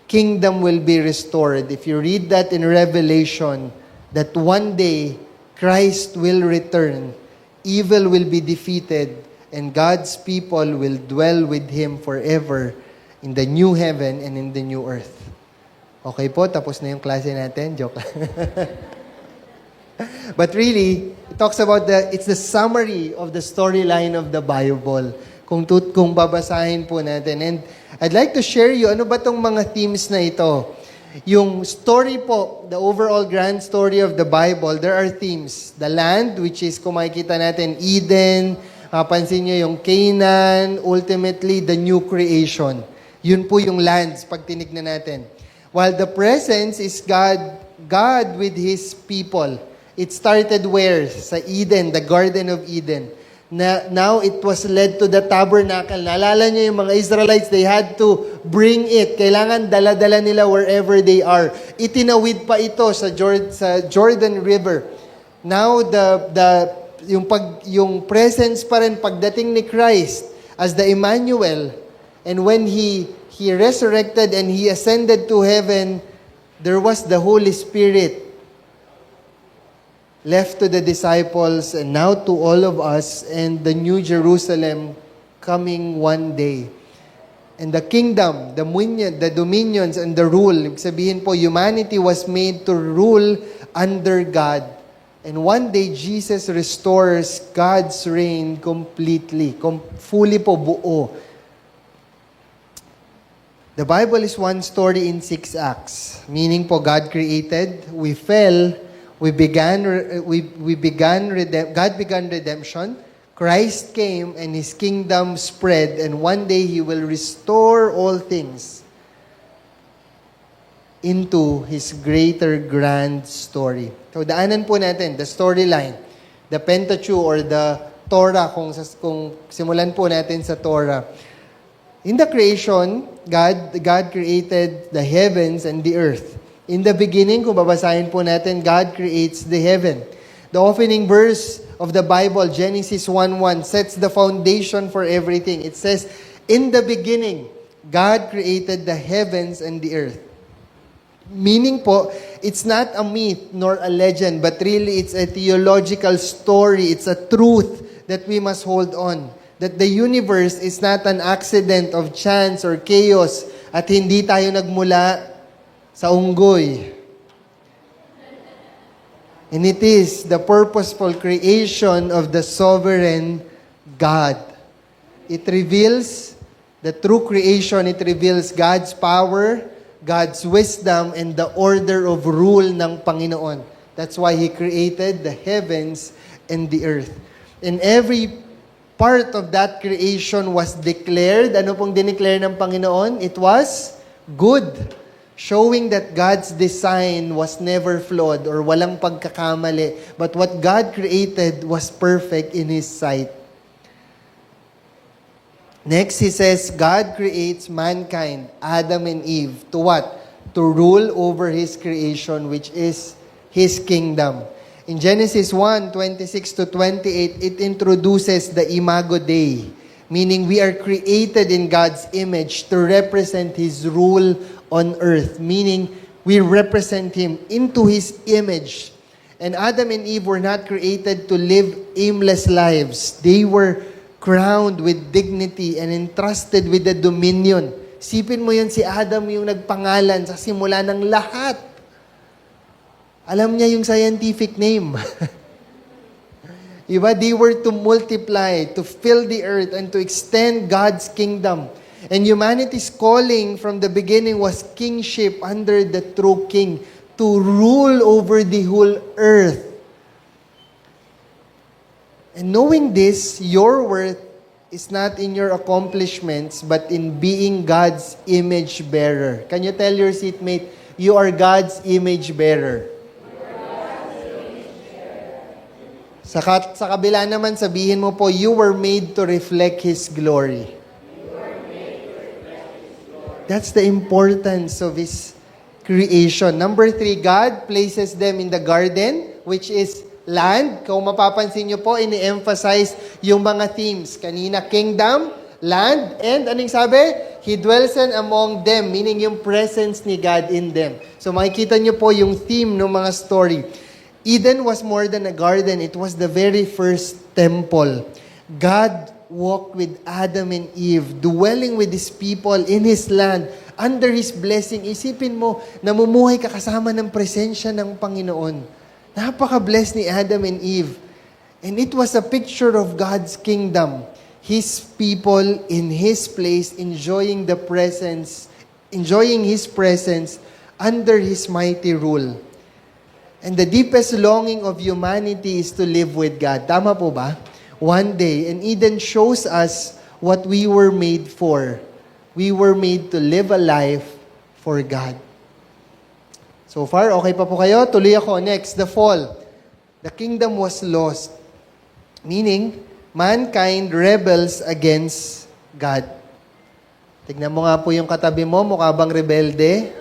Kingdom will be restored. If you read that in Revelation, that one day Christ will return, evil will be defeated, and God's people will dwell with Him forever in the new heaven and in the new earth. Okay po, tapos na yung klase natin. Joke. But really, it talks about it's the summary of the storyline of the Bible. Kung babasahin po natin. And I'd like to share you, ano ba tong mga themes na ito? Yung story po, the overall grand story of the Bible, there are themes. The land, which is, kung makikita natin, Eden, pansin nyo yung Canaan, ultimately, the new creation. Yun po yung lands, pag tinignan natin. While the presence is God with His people. It started where? Sa Eden, the Garden of Eden. Now it was led to the tabernacle. Naalala niyo yung mga Israelites, they had to bring it. Kailangan dala-dala nila wherever they are. Itinawid pa ito sa Jordan River. Now yung presence pa rin pagdating ni Christ as the Emmanuel, and when he resurrected and He ascended to heaven, there was the Holy Spirit left to the disciples and now to all of us, and the New Jerusalem coming one day. And the kingdom, the dominions and the rule, ibig sabihin po, humanity was made to rule under God. And one day, Jesus restores God's reign completely, fully po, buo. The Bible is one story in 6 acts. Meaning po, God created, we fell, God began redemption, Christ came, and His kingdom spread, and one day He will restore all things into His greater grand story. So, daanan po natin, the storyline, the Pentateuch or the Torah, kung simulan po natin sa Torah. In the creation, God created the heavens and the earth. In the beginning, kung babasahin po natin, God creates the heaven. The opening verse of the Bible, Genesis 1:1, sets the foundation for everything. It says, in the beginning, God created the heavens and the earth. Meaning po, it's not a myth nor a legend, but really it's a theological story. It's a truth that we must hold on. That the universe is not an accident of chance or chaos at hindi tayo nagmula sa unggoy. And it is the purposeful creation of the sovereign God. It reveals the true creation. It reveals God's power, God's wisdom, and the order of rule ng Panginoon. That's why He created the heavens and the earth. And every part of that creation was declared. Ano pong dineclare ng Panginoon? It was good. showing that God's design was never flawed or walang pagkakamali, but what God created was perfect in His sight. Next, he says, God creates mankind, Adam and Eve, to what? To rule over His creation, which is His kingdom. In Genesis 1:26-28, it introduces the Imago Dei, meaning we are created in God's image to represent His rule on earth, meaning we represent Him into His image. And Adam and Eve were not created to live aimless lives. They were crowned with dignity and entrusted with the dominion. Sipin mo yun, si Adam yung nagpangalan sa simula ng lahat. Alam niya yung scientific name. Diba? They were to multiply, to fill the earth, and to extend God's kingdom. And humanity's calling from the beginning was kingship under the true king, to rule over the whole earth. And knowing this, your worth is not in your accomplishments, but in being God's image bearer. Can you tell your seatmate, you are God's image bearer? Sa kabila naman, sabihin mo po, you were made to reflect His glory. That's the importance of His creation. Number 3, God places them in the garden, which is land. Kung mapapansin nyo po, ini-emphasize yung mga themes. Kanina, kingdom, land, and anong sabi? He dwells among them, meaning yung presence ni God in them. So makikita nyo po yung theme ng mga story. Eden was more than a garden. It was the very first temple. God walked with Adam and Eve, dwelling with His people in His land, under His blessing. Isipin mo, namumuhay ka kasama ng presensya ng Panginoon. Napaka-blessed ni Adam and Eve. And it was a picture of God's kingdom. His people in His place, enjoying His presence under His mighty rule. And the deepest longing of humanity is to live with God. Tama po ba? One day. And Eden shows us what we were made for. We were made to live a life for God. So far, okay pa po kayo? Tuloy ako. Next, the fall. The kingdom was lost. Meaning, mankind rebels against God. Tignan mo nga po yung katabi mo, mukha bang rebelde?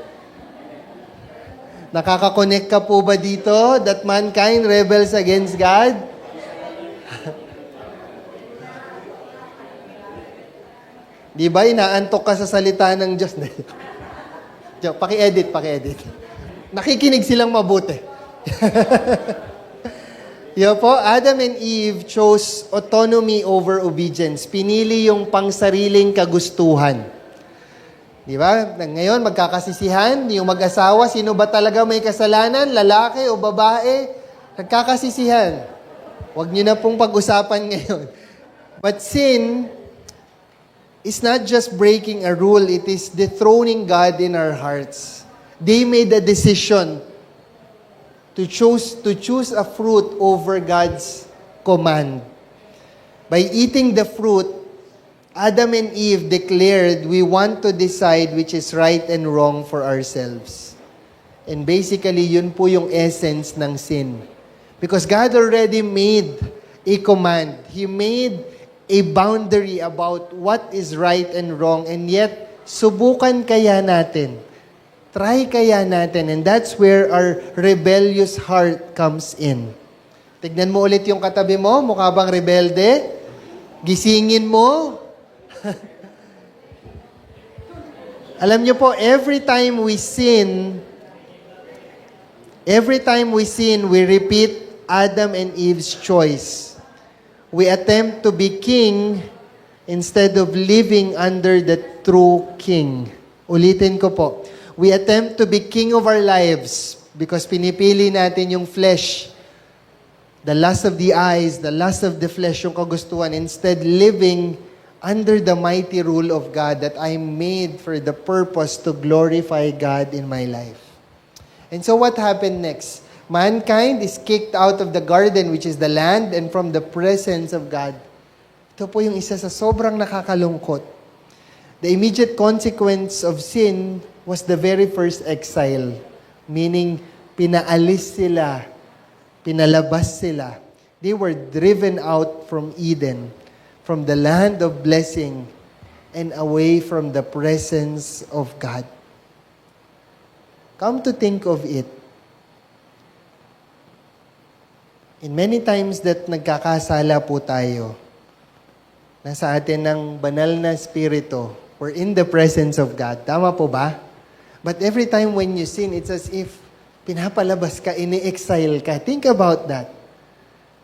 Nakaka-connect ka po ba dito that mankind rebels against God? Di ba, inaantok ka sa salita ng Diyos? Paki-edit. Nakikinig silang mabuti. Yo po, Adam and Eve chose autonomy over obedience. Pinili yung pangsariling kagustuhan. Di ba? Ngayon, magkakasisihan, yung mag-asawa, sino ba talaga may kasalanan? Lalaki o babae? Nagkakasisihan. Huwag niyo na pong pag-usapan ngayon. But sin is not just breaking a rule, it is dethroning God in our hearts. They made a decision to choose a fruit over God's command. By eating the fruit, Adam and Eve declared, we want to decide which is right and wrong for ourselves. And basically, yun po yung essence ng sin. Because God already made a command. He made a boundary about what is right and wrong, and yet, subukan kaya natin. Try kaya natin, and that's where our rebellious heart comes in. Tignan mo ulit yung katabi mo, mukha bang rebelde? Gisingin mo. Alam niyo po, every time we sin, we repeat Adam and Eve's choice. We attempt to be king instead of living under the true king. Ulitin ko po. We attempt to be king of our lives because pinipili natin yung flesh, the lust of the eyes, the lust of the flesh, yung kagustuhan, instead living under the mighty rule of God that I'm made for the purpose to glorify God in my life. And so what happened next? Mankind is kicked out of the garden, which is the land, and from the presence of God. Ito po yung isa sa sobrang nakakalungkot. The immediate consequence of sin was the very first exile. Meaning, pinaalis sila, pinalabas sila. They were driven out from Eden, from the land of blessing, and away from the presence of God. Come to think of it, in many times that nagkakasala po tayo, nasa atin ng banal na spirito, we're in the presence of God. Tama po ba? But every time when you sin, it's as if pinapalabas ka, ini-exile ka. Think about that.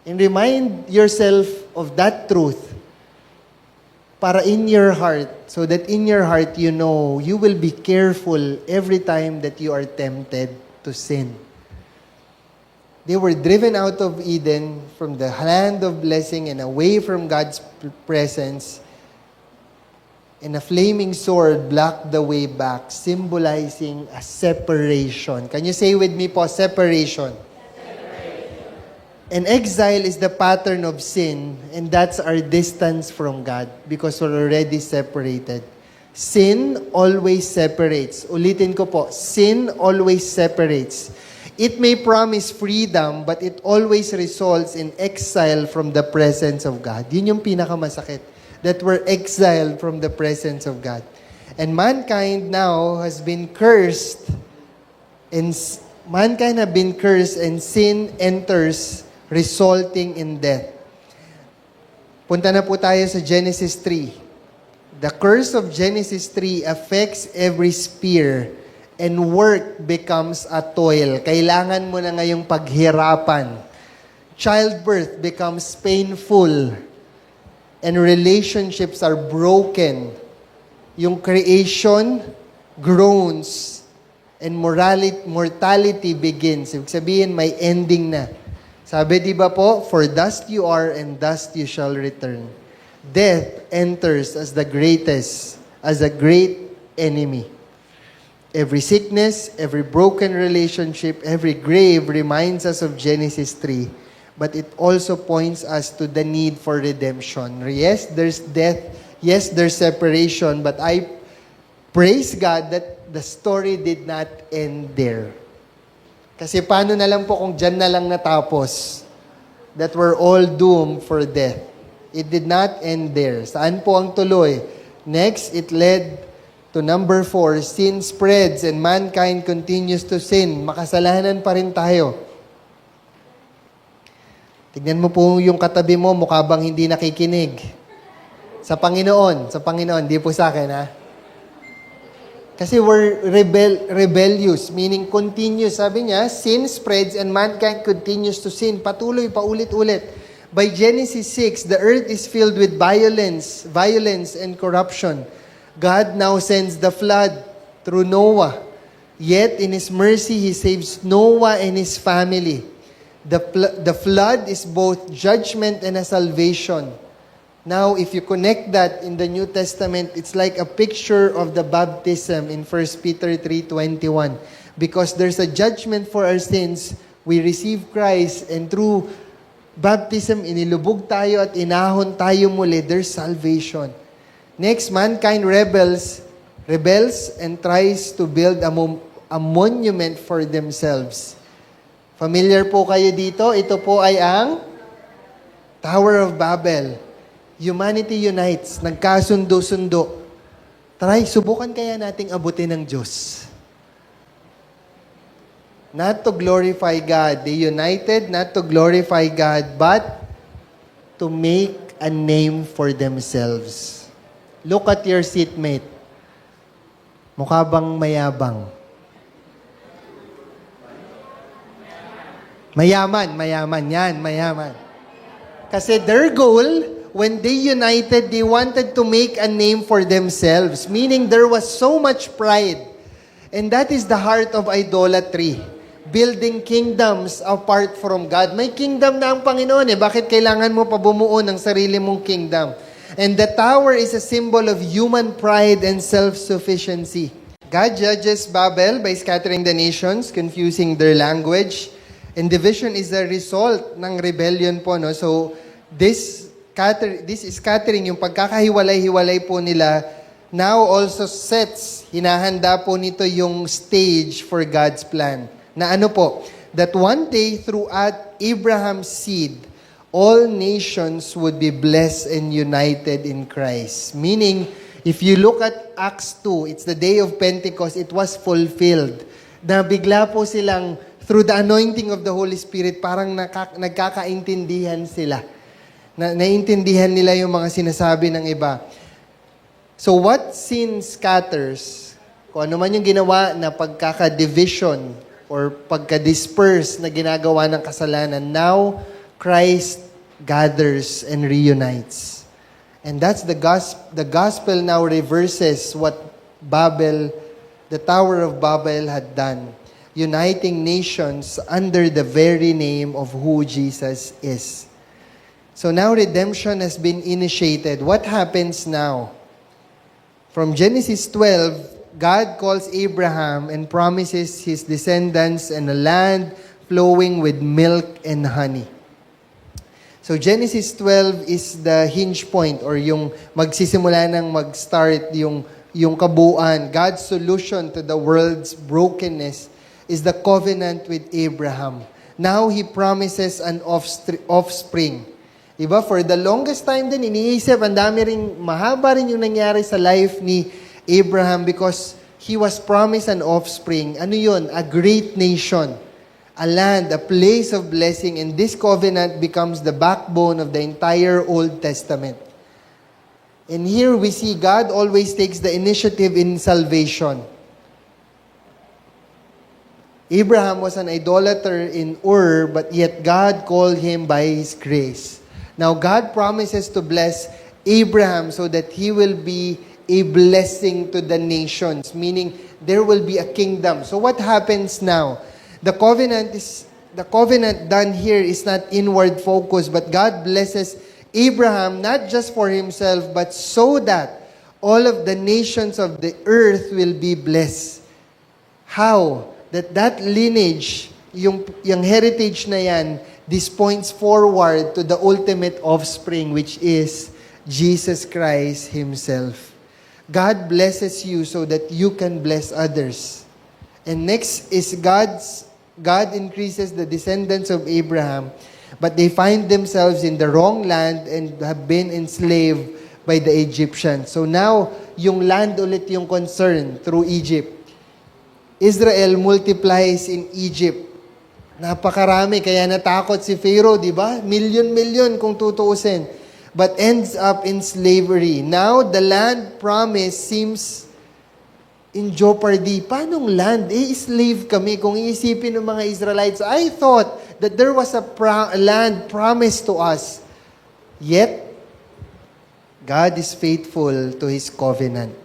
And remind yourself of that truth para in your heart, so that in your heart you know you will be careful every time that you are tempted to sin. They were driven out of Eden, from the land of blessing and away from God's presence. And a flaming sword blocked the way back, symbolizing a separation. Can you say with me po, separation? And exile is the pattern of sin, and that's our distance from God because we're already separated. Sin always separates. Ulitin ko po, sin always separates. It may promise freedom, but it always results in exile from the presence of God. Yun yung pinakamasakit, that we're exiled from the presence of God. And mankind now has been cursed, and mankind have been cursed, and sin enters, resulting in death. Punta na po tayo sa Genesis 3. The curse of Genesis 3 affects every sphere, and work becomes a toil. Kailangan mo na ngayong paghirapan. Childbirth becomes painful, and relationships are broken. Yung creation groans, and mortality begins. Ibig sabihin, may ending na. Sabi di ba po, for dust you are and dust you shall return. Death enters as the greatest, as a great enemy. Every sickness, every broken relationship, every grave reminds us of Genesis 3. But it also points us to the need for redemption. Yes, there's death. Yes, there's separation. But I praise God that the story did not end there. Kasi paano na lang po kung dyan na lang natapos, that we're all doomed for death. It did not end there. Saan po ang tuloy? Next, it led to number 4, sin spreads and mankind continues to sin. Makasalanan pa rin tayo. Tignan mo po yung katabi mo, mukha bang hindi nakikinig. Sa Panginoon, di po sa akin, ha? Kasi we're rebellious, meaning continuous. Sabi niya, sin spreads and mankind continues to sin. Patuloy, paulit-ulit. By Genesis 6, the earth is filled with violence and corruption. God now sends the flood through Noah. Yet, in His mercy, He saves Noah and his family. The flood is both judgment and a salvation. Now, if you connect that in the New Testament, it's like a picture of the baptism in 1 Peter 3:21. Because there's a judgment for our sins, we receive Christ, and through baptism, inilubog tayo at inahon tayo muli, there's salvation. Next, mankind rebels and tries to build a monument for themselves. Familiar po kayo dito? Ito po ay ang Tower of Babel. Humanity unites, nagkasundo-sundo. Subukan kaya nating abutin ng Diyos. Not to glorify God. They united not to glorify God, but to make a name for themselves. Look at your seatmate. Mukha bang mayabang? Mayaman. Yan, mayaman. Kasi their goal, when they united, they wanted to make a name for themselves. Meaning there was so much pride. And that is the heart of idolatry. Building kingdoms apart from God. May kingdom na ang Panginoon eh. Bakit kailangan mo pa bumuo ng sarili mong kingdom? And the tower is a symbol of human pride and self-sufficiency. God judges Babel by scattering the nations, confusing their language. And division is the result ng rebellion po, no? So, this scattering, yung pagkakahiwalay-hiwalay po nila, now also sets, hinahanda po nito yung stage for God's plan. Na ano po? That one day through Abraham's seed, all nations would be blessed and united in Christ. Meaning, if you look at Acts 2, it's the day of Pentecost, it was fulfilled. Na bigla po silang, through the anointing of the Holy Spirit, parang nagkakaintindihan sila. Naiintindihan nila yung mga sinasabi ng iba. So what sin scatters, kung ano man yung ginawa na pagkaka-division or pagka-disperse na ginagawa ng kasalanan, now Christ gathers and reunites. And that's the gospel. The gospel now reverses what Babel, the Tower of Babel had done, uniting nations under the very name of who Jesus is. So now redemption has been initiated. What happens now? From Genesis 12, God calls Abraham and promises his descendants and a land flowing with milk and honey. So Genesis 12 is the hinge point or yung magsisimula ng mag-start yung kabuuan. God's solution to the world's brokenness is the covenant with Abraham. Now He promises an offspring. Diba? For the longest time din, iniisip, ang dami ring, mahaba rin yung nangyari sa life ni Abraham because he was promised an offspring. Ano yun? A great nation. A land, a place of blessing, and this covenant becomes the backbone of the entire Old Testament. And here we see God always takes the initiative in salvation. Abraham was an idolater in Ur, but yet God called him by His grace. Now, God promises to bless Abraham so that he will be a blessing to the nations, meaning there will be a kingdom. So what happens now? The covenant done here is not inward focused, but God blesses Abraham not just for himself, but so that all of the nations of the earth will be blessed. How? That lineage, yung heritage na yan, this points forward to the ultimate offspring, which is Jesus Christ Himself. God blesses you so that you can bless others. And next is God increases the descendants of Abraham, but they find themselves in the wrong land and have been enslaved by the Egyptians. So now, yung land ulit yung concern through Egypt. Israel multiplies in Egypt. Napakarami, kaya natakot si Pharaoh, di ba? Million kung tutuusin. But ends up in slavery. Now, the land promise seems in jeopardy. Paanong land? Slave kami. Kung iisipin ng mga Israelites, I thought that there was a land promised to us. Yet, God is faithful to His covenant.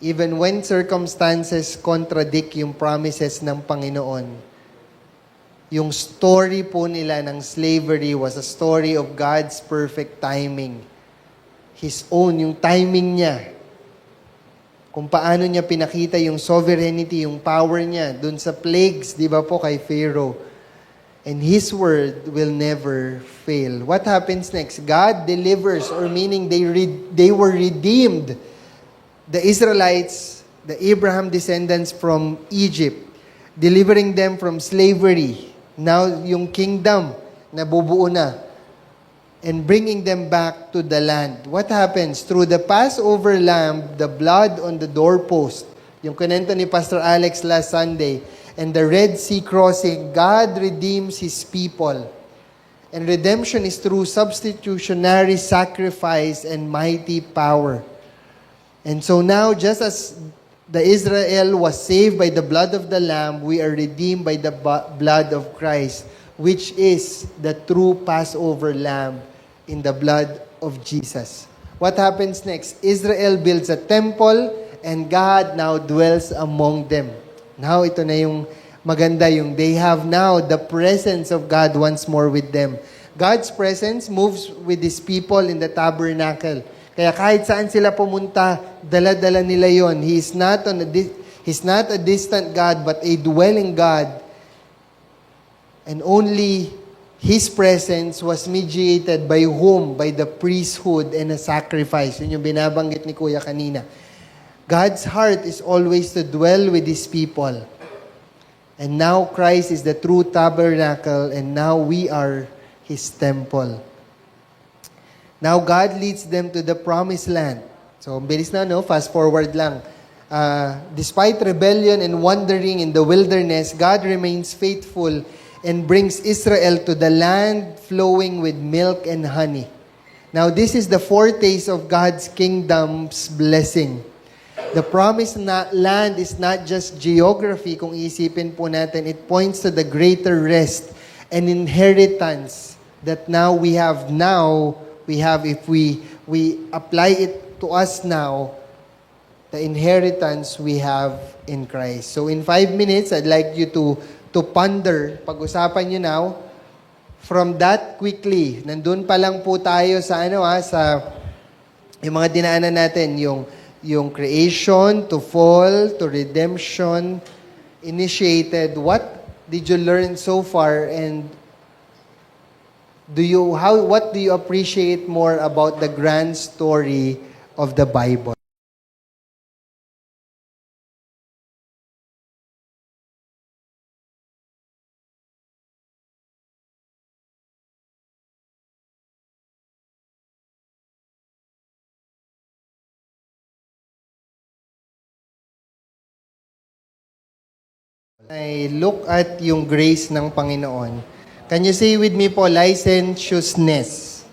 Even when circumstances contradict yung promises ng Panginoon, yung story po nila ng slavery was a story of God's perfect timing. His own, yung timing niya. Kung paano niya pinakita yung sovereignty, yung power niya dun sa plagues, di ba po, kay Pharaoh. And His word will never fail. What happens next? God delivers, or meaning they were redeemed. The Israelites, the Abraham descendants from Egypt, delivering them from slavery. Now, yung kingdom, nabubuo na. And bringing them back to the land. What happens? Through the Passover lamb, the blood on the doorpost, yung kinento ni Pastor Alex last Sunday, and the Red Sea crossing, God redeems His people. And redemption is through substitutionary sacrifice and mighty power. And so now, just as the Israel was saved by the blood of the Lamb, we are redeemed by the blood of Christ, which is the true Passover Lamb in the blood of Jesus. What happens next? Israel builds a temple and God now dwells among them. Now, ito na yung maganda, yung they have now the presence of God once more with them. God's presence moves with His people in the tabernacle. Kaya kahit saan sila pumunta, dala-dala nila yon. He's not a distant God, but a dwelling God. And only His presence was mediated by whom? By the priesthood and a sacrifice. Yun yung binabanggit ni Kuya kanina. God's heart is always to dwell with His people. And now Christ is the true tabernacle, and now we are His temple. Now God leads them to the promised land. So, bilis na, no? Fast forward lang. Despite rebellion and wandering in the wilderness, God remains faithful and brings Israel to the land flowing with milk and honey. Now, this is the foretaste of God's kingdom's blessing. The promised land is not just geography, kung isipin po natin. It points to the greater rest and inheritance that we have if we apply it to us now, the inheritance we have in Christ. So in 5 minutes, I'd like you to ponder, pag-usapan nyo now, from that quickly, nandun pa lang po tayo sa yung mga dinaanan natin, yung creation, to fall, to redemption, initiated. What did you learn so far, and what do you appreciate more about the grand story of the Bible? I look at yung grace ng Panginoon. Can you say with me po, licentiousness?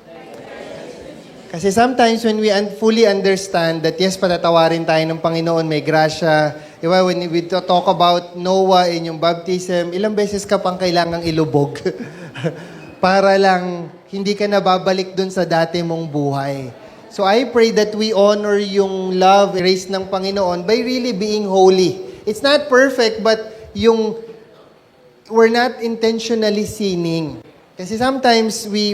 Kasi sometimes when we fully understand that yes, patatawarin tayo ng Panginoon, may grasya. Diba, when we talk about Noah in yung baptism, ilang beses ka pang kailangang ilubog para lang hindi ka nababalik dun sa dati mong buhay. So I pray that we honor yung love, grace ng Panginoon by really being holy. It's not perfect, but we're not intentionally sinning. Kasi sometimes we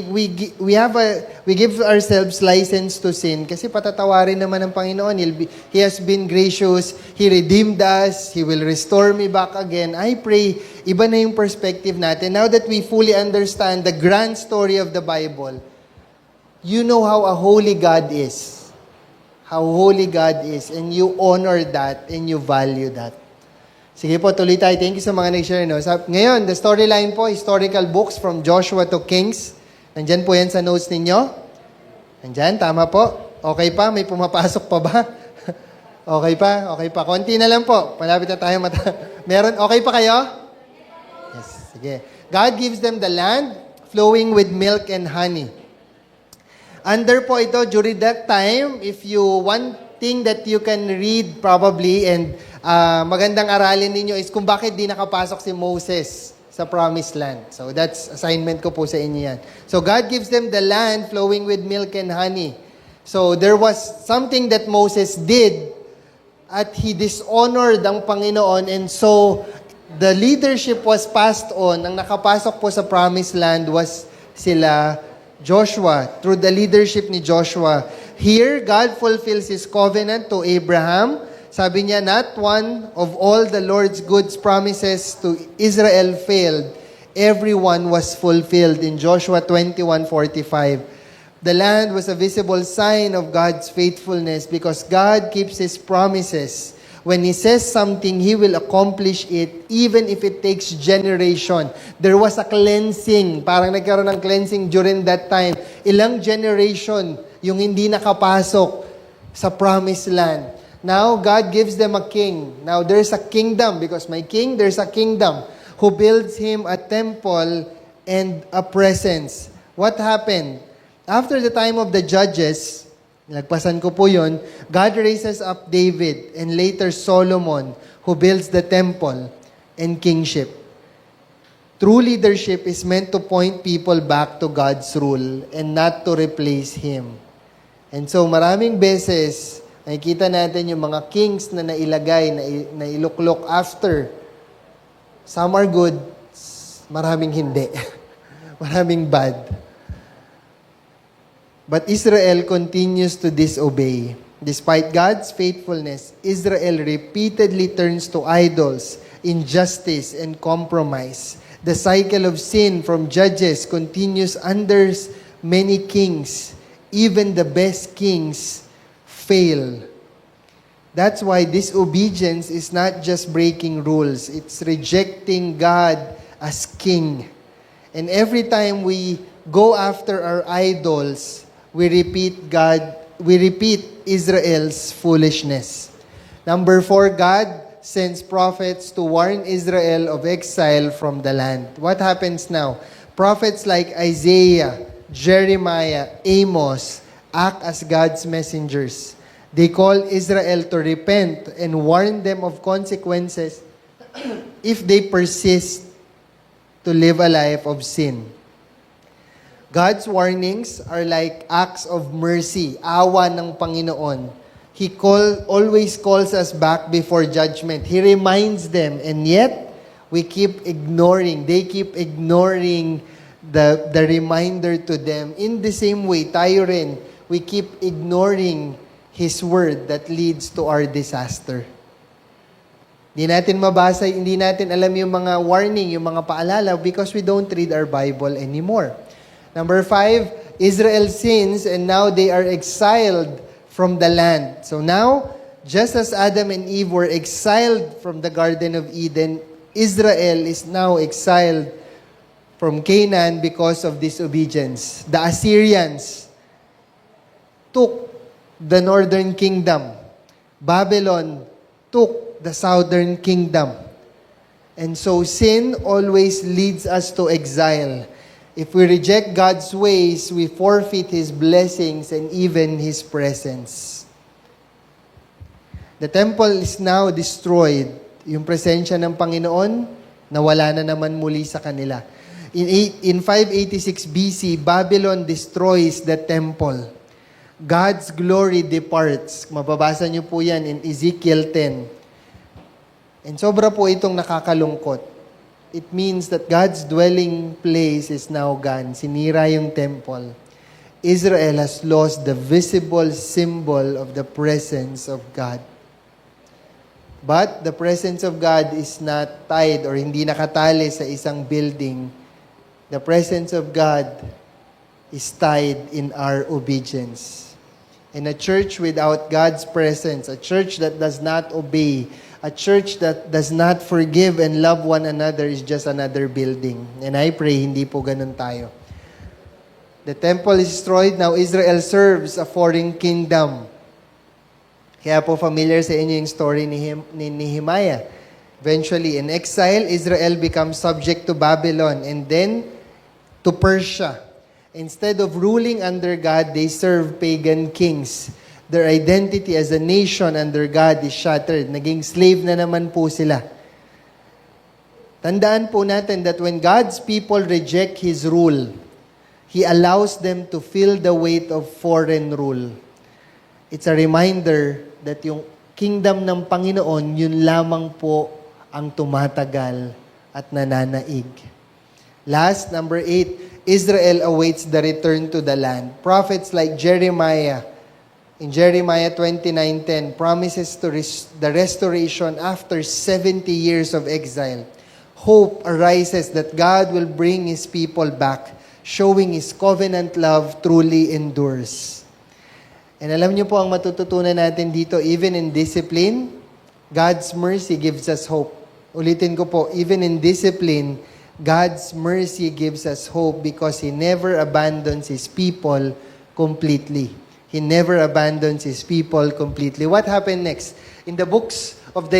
give ourselves license to sin kasi patatawarin naman ng Panginoon. He has been gracious. He redeemed us. He will restore me back again. I pray, iba na yung perspective natin. Now that we fully understand the grand story of the Bible, you know how a holy God is. How holy God is. And you honor that and you value that. Sige po, tuloy tayo. Thank you sa mga nag-share. No? Ngayon, the storyline po, historical books from Joshua to Kings. Nandyan po yan sa notes ninyo. Nandyan, tama po. Okay pa? May pumapasok pa ba? Okay pa? Okay pa. Konti na lang po. Malapit na tayo Meron? Okay pa kayo? Yes, sige. God gives them the land flowing with milk and honey. Under po ito, during that time, if you one thing that you can read probably and magandang aralin ninyo is kung bakit di nakapasok si Moses sa promised land. So that's assignment ko po sa inyo yan. So God gives them the land flowing with milk and honey. So there was something that Moses did at he dishonored ang Panginoon, and so the leadership was passed on. Ang nakapasok po sa promised land was sila Joshua, through the leadership ni Joshua. Here, God fulfills His covenant to Abraham. Sabi niya, not one of all the Lord's good promises to Israel failed. Every one was fulfilled. In Joshua 21:45, the land was a visible sign of God's faithfulness because God keeps His promises. When He says something, He will accomplish it even if it takes generation. There was a cleansing. Parang nagkaroon ng cleansing during that time. Ilang generation yung hindi nakapasok sa promised land. Now, God gives them a king. Now, there's a kingdom because my king, there's a kingdom who builds him a temple and a presence. What happened? After the time of the judges, nagpasan ko po yun, God raises up David and later Solomon who builds the temple and kingship. True leadership is meant to point people back to God's rule and not to replace Him. And so maraming beses, nakikita natin yung mga kings na nailagay, na iluklok after. Some are good, maraming hindi. Maraming bad. But Israel continues to disobey. Despite God's faithfulness, Israel repeatedly turns to idols, injustice, and compromise. The cycle of sin from Judges continues under many kings. Even the best kings fail. That's why disobedience is not just breaking rules. It's rejecting God as king. And every time we go after our idols, we repeat Israel's foolishness. Number 4, God sends prophets to warn Israel of exile from the land. What happens now? Prophets like Isaiah, Jeremiah, Amos act as God's messengers. They call Israel to repent and warn them of consequences if they persist to live a life of sin. God's warnings are like acts of mercy, awa ng Panginoon. He always calls us back before judgment. He reminds them, and yet we keep ignoring. They keep ignoring the reminder to them. In the same way, tayo rin, we keep ignoring His word that leads to our disaster. Hindi natin mabasa, hindi natin alam yung mga warning, yung mga paalala because we don't read our Bible anymore. Number 5, Israel sins and now they are exiled from the land. So now, just as Adam and Eve were exiled from the Garden of Eden, Israel is now exiled from Canaan because of disobedience. The Assyrians took the northern kingdom. Babylon took the southern kingdom. And so sin always leads us to exile. If we reject God's ways, we forfeit His blessings and even His presence. The temple is now destroyed. Yung presensya ng Panginoon, nawala na naman muli sa kanila. In 586 BC, Babylon destroys the temple. God's glory departs. Mababasa niyo po yan in Ezekiel 10. And sobra po itong nakakalungkot. It means that God's dwelling place is now gone. Sinira yung temple. Israel has lost the visible symbol of the presence of God. But the presence of God is not tied or hindi nakatali sa isang building. The presence of God is tied in our obedience. And a church without God's presence, a church that does not obey, a church that does not forgive and love one another is just another building. And I pray hindi po ganun tayo. The temple is destroyed, now Israel serves a foreign kingdom. Kaya po familiar sa inyo yung story ni Nehemiah. Eventually, in exile, Israel becomes subject to Babylon and then to Persia. Instead of ruling under God, they serve pagan kings. Their identity as a nation under God is shattered. Naging slave na naman po sila. Tandaan po natin that when God's people reject His rule, He allows them to feel the weight of foreign rule. It's a reminder that yung kingdom ng Panginoon, yun lamang po ang tumatagal at nananaig. Last, number 8, Israel awaits the return to the land. Prophets like Jeremiah, in Jeremiah 29:10, promises to the restoration after 70 years of exile. Hope arises that God will bring His people back, showing His covenant love truly endures. And alam niyo po ang matututunan natin dito, even in discipline, God's mercy gives us hope. Ulitin ko po, even in discipline, God's mercy gives us hope because He never abandons His people completely. He never abandons His people completely. What happened next? In the books of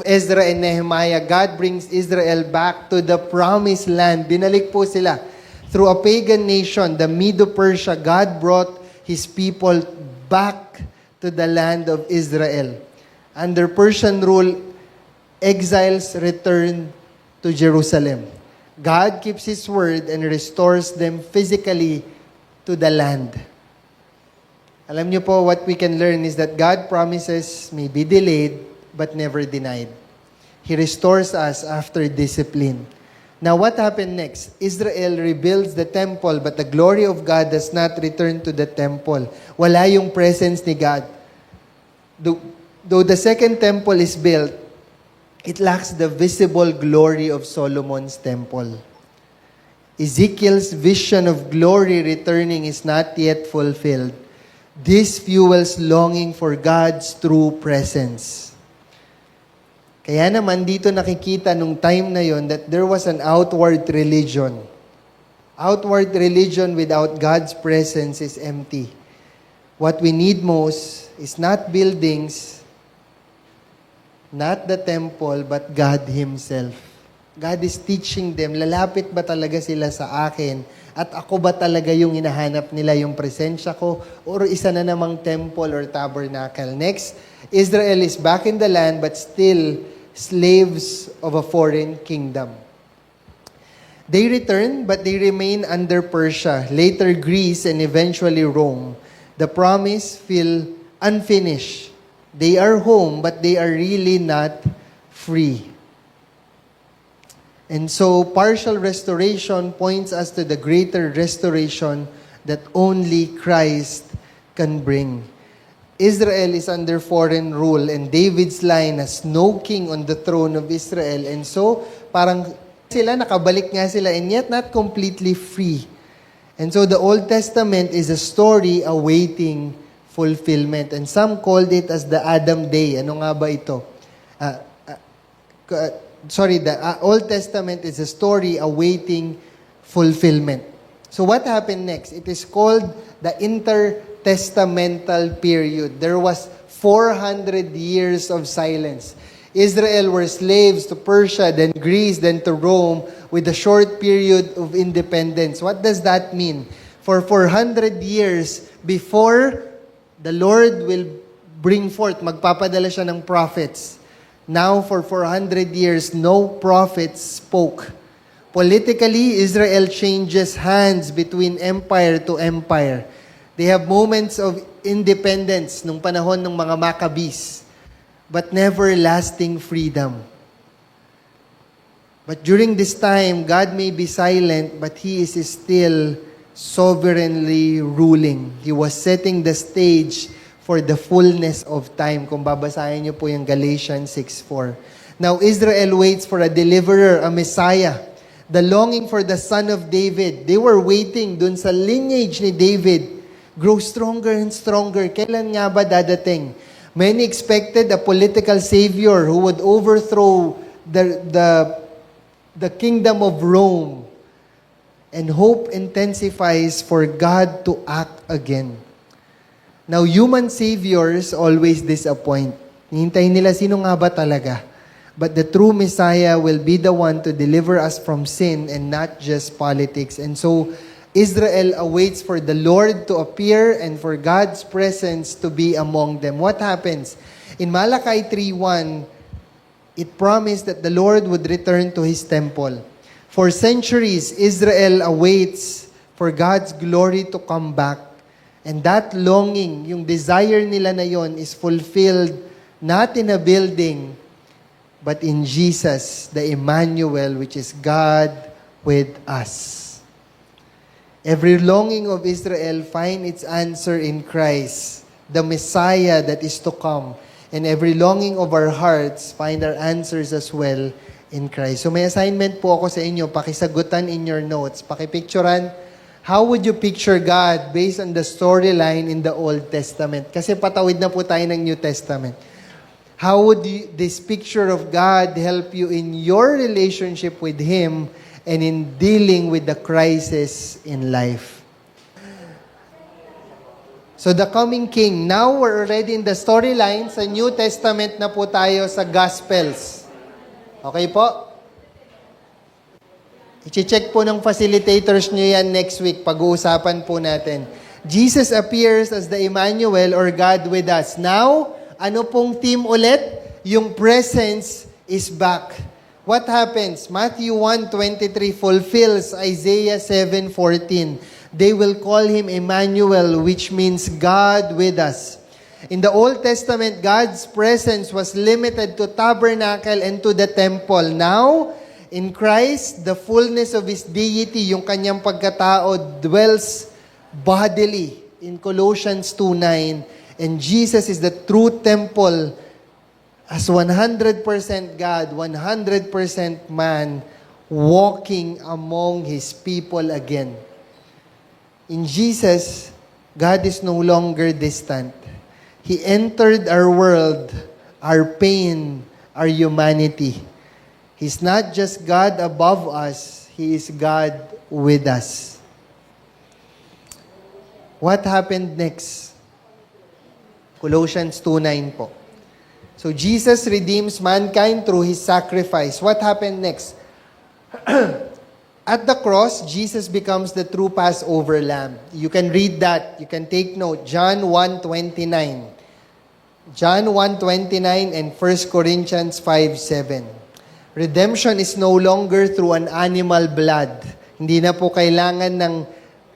Ezra and Nehemiah, God brings Israel back to the promised land. Binalik po sila. Through a pagan nation, the Medo-Persia, God brought His people back to the land of Israel. Under Persian rule, exiles return to Jerusalem. God keeps His word and restores them physically to the land. Alam niyo po, what we can learn is that God promises may be delayed but never denied. He restores us after discipline. Now, what happened next? Israel rebuilds the temple but the glory of God does not return to the temple. Wala yung presence ni God. Though the second temple is built, It lacks the visible glory of Solomon's temple. Ezekiel's vision of glory returning is not yet fulfilled. This fuels longing for God's true presence. Kaya naman dito nakikita nung time na yon that there was an outward religion. Outward religion without God's presence is empty. What we need most is not buildings, not the temple, but God Himself. God is teaching them, lalapit ba talaga sila sa akin? At ako ba talaga yung hinahanap nila, yung presensya ko? Or isa na namang temple or tabernacle? Next, Israel is back in the land but still slaves of a foreign kingdom. They return but they remain under Persia, later Greece, and eventually Rome. The promise feel unfinished. They are home but they are really not free. And so, partial restoration points us to the greater restoration that only Christ can bring. Israel is under foreign rule and David's line has no king on the throne of Israel. And so, parang sila, nakabalik nga sila and yet not completely free. And so, the Old Testament is a story awaiting fulfillment. And some called it as the Adam Day. Ano nga ba ito? The Old Testament is a story awaiting fulfillment. So what happened next? It is called the intertestamental period. There was 400 years of silence. Israel were slaves to Persia, then Greece, then to Rome, with a short period of independence. What does that mean? For 400 years before the Lord will bring forth, magpapadala siya ng prophets. Now, for 400 years, no prophets spoke. Politically, Israel changes hands between empire to empire. They have moments of independence nung panahon ng mga Maccabees, but never lasting freedom. But during this time, God may be silent, but He is still sovereignly ruling. He was setting the stage for the fullness of time. Kung babasahin niyo po yung Galatians 6:4. Now, Israel waits for a deliverer, a Messiah. The longing for the son of David. They were waiting dun sa lineage ni David. Grow stronger and stronger. Kailan nga ba dadating? Many expected a political savior who would overthrow the kingdom of Rome. And hope intensifies for God to act again. Now, human saviors always disappoint. Hintayin nila, sino nga ba talaga? But the true Messiah will be the one to deliver us from sin and not just politics. And so, Israel awaits for the Lord to appear and for God's presence to be among them. What happens? In Malachi 3:1, it promised that the Lord would return to His temple. For centuries, Israel awaits for God's glory to come back. And that longing, yung desire nila na yon is fulfilled not in a building, but in Jesus, the Emmanuel, which is God with us. Every longing of Israel find its answer in Christ, the Messiah that is to come. And every longing of our hearts find our answers as well in Christ. So may assignment po ako sa inyo, pakisagutan in your notes, pakipicturan. How would you picture God based on the storyline in the Old Testament? Kasi patawid na po tayo ng New Testament. How would this picture of God help you in your relationship with Him and in dealing with the crisis in life? So the coming King, now we're already in the storyline. Sa New Testament na po tayo sa Gospels. Okay po? I-check po ng facilitators nyo yan next week. Pag-uusapan po natin. Jesus appears as the Emmanuel or God with us. Now, ano pong theme ulit? Yung presence is back. What happens? Matthew 1:23 fulfills Isaiah 7:14. They will call Him Emmanuel, which means God with us. In the Old Testament, God's presence was limited to tabernacle and to the temple. Now, in Christ, the fullness of His deity, yung kanyang pagkatao, dwells bodily in Colossians 2:9. And Jesus is the true temple as 100% God, 100% man, walking among His people again. In Jesus, God is no longer distant. He entered our world, our pain, our humanity. He's not just God above us, He is God with us. What happened next? Colossians 2:9 po. So Jesus redeems mankind through His sacrifice. What happened next? At the cross, Jesus becomes the true Passover lamb. You can read that. You can take note. John 1:29. John 1:29 and 1 Corinthians 5:7. Redemption is no longer through an animal blood. Hindi na po kailangan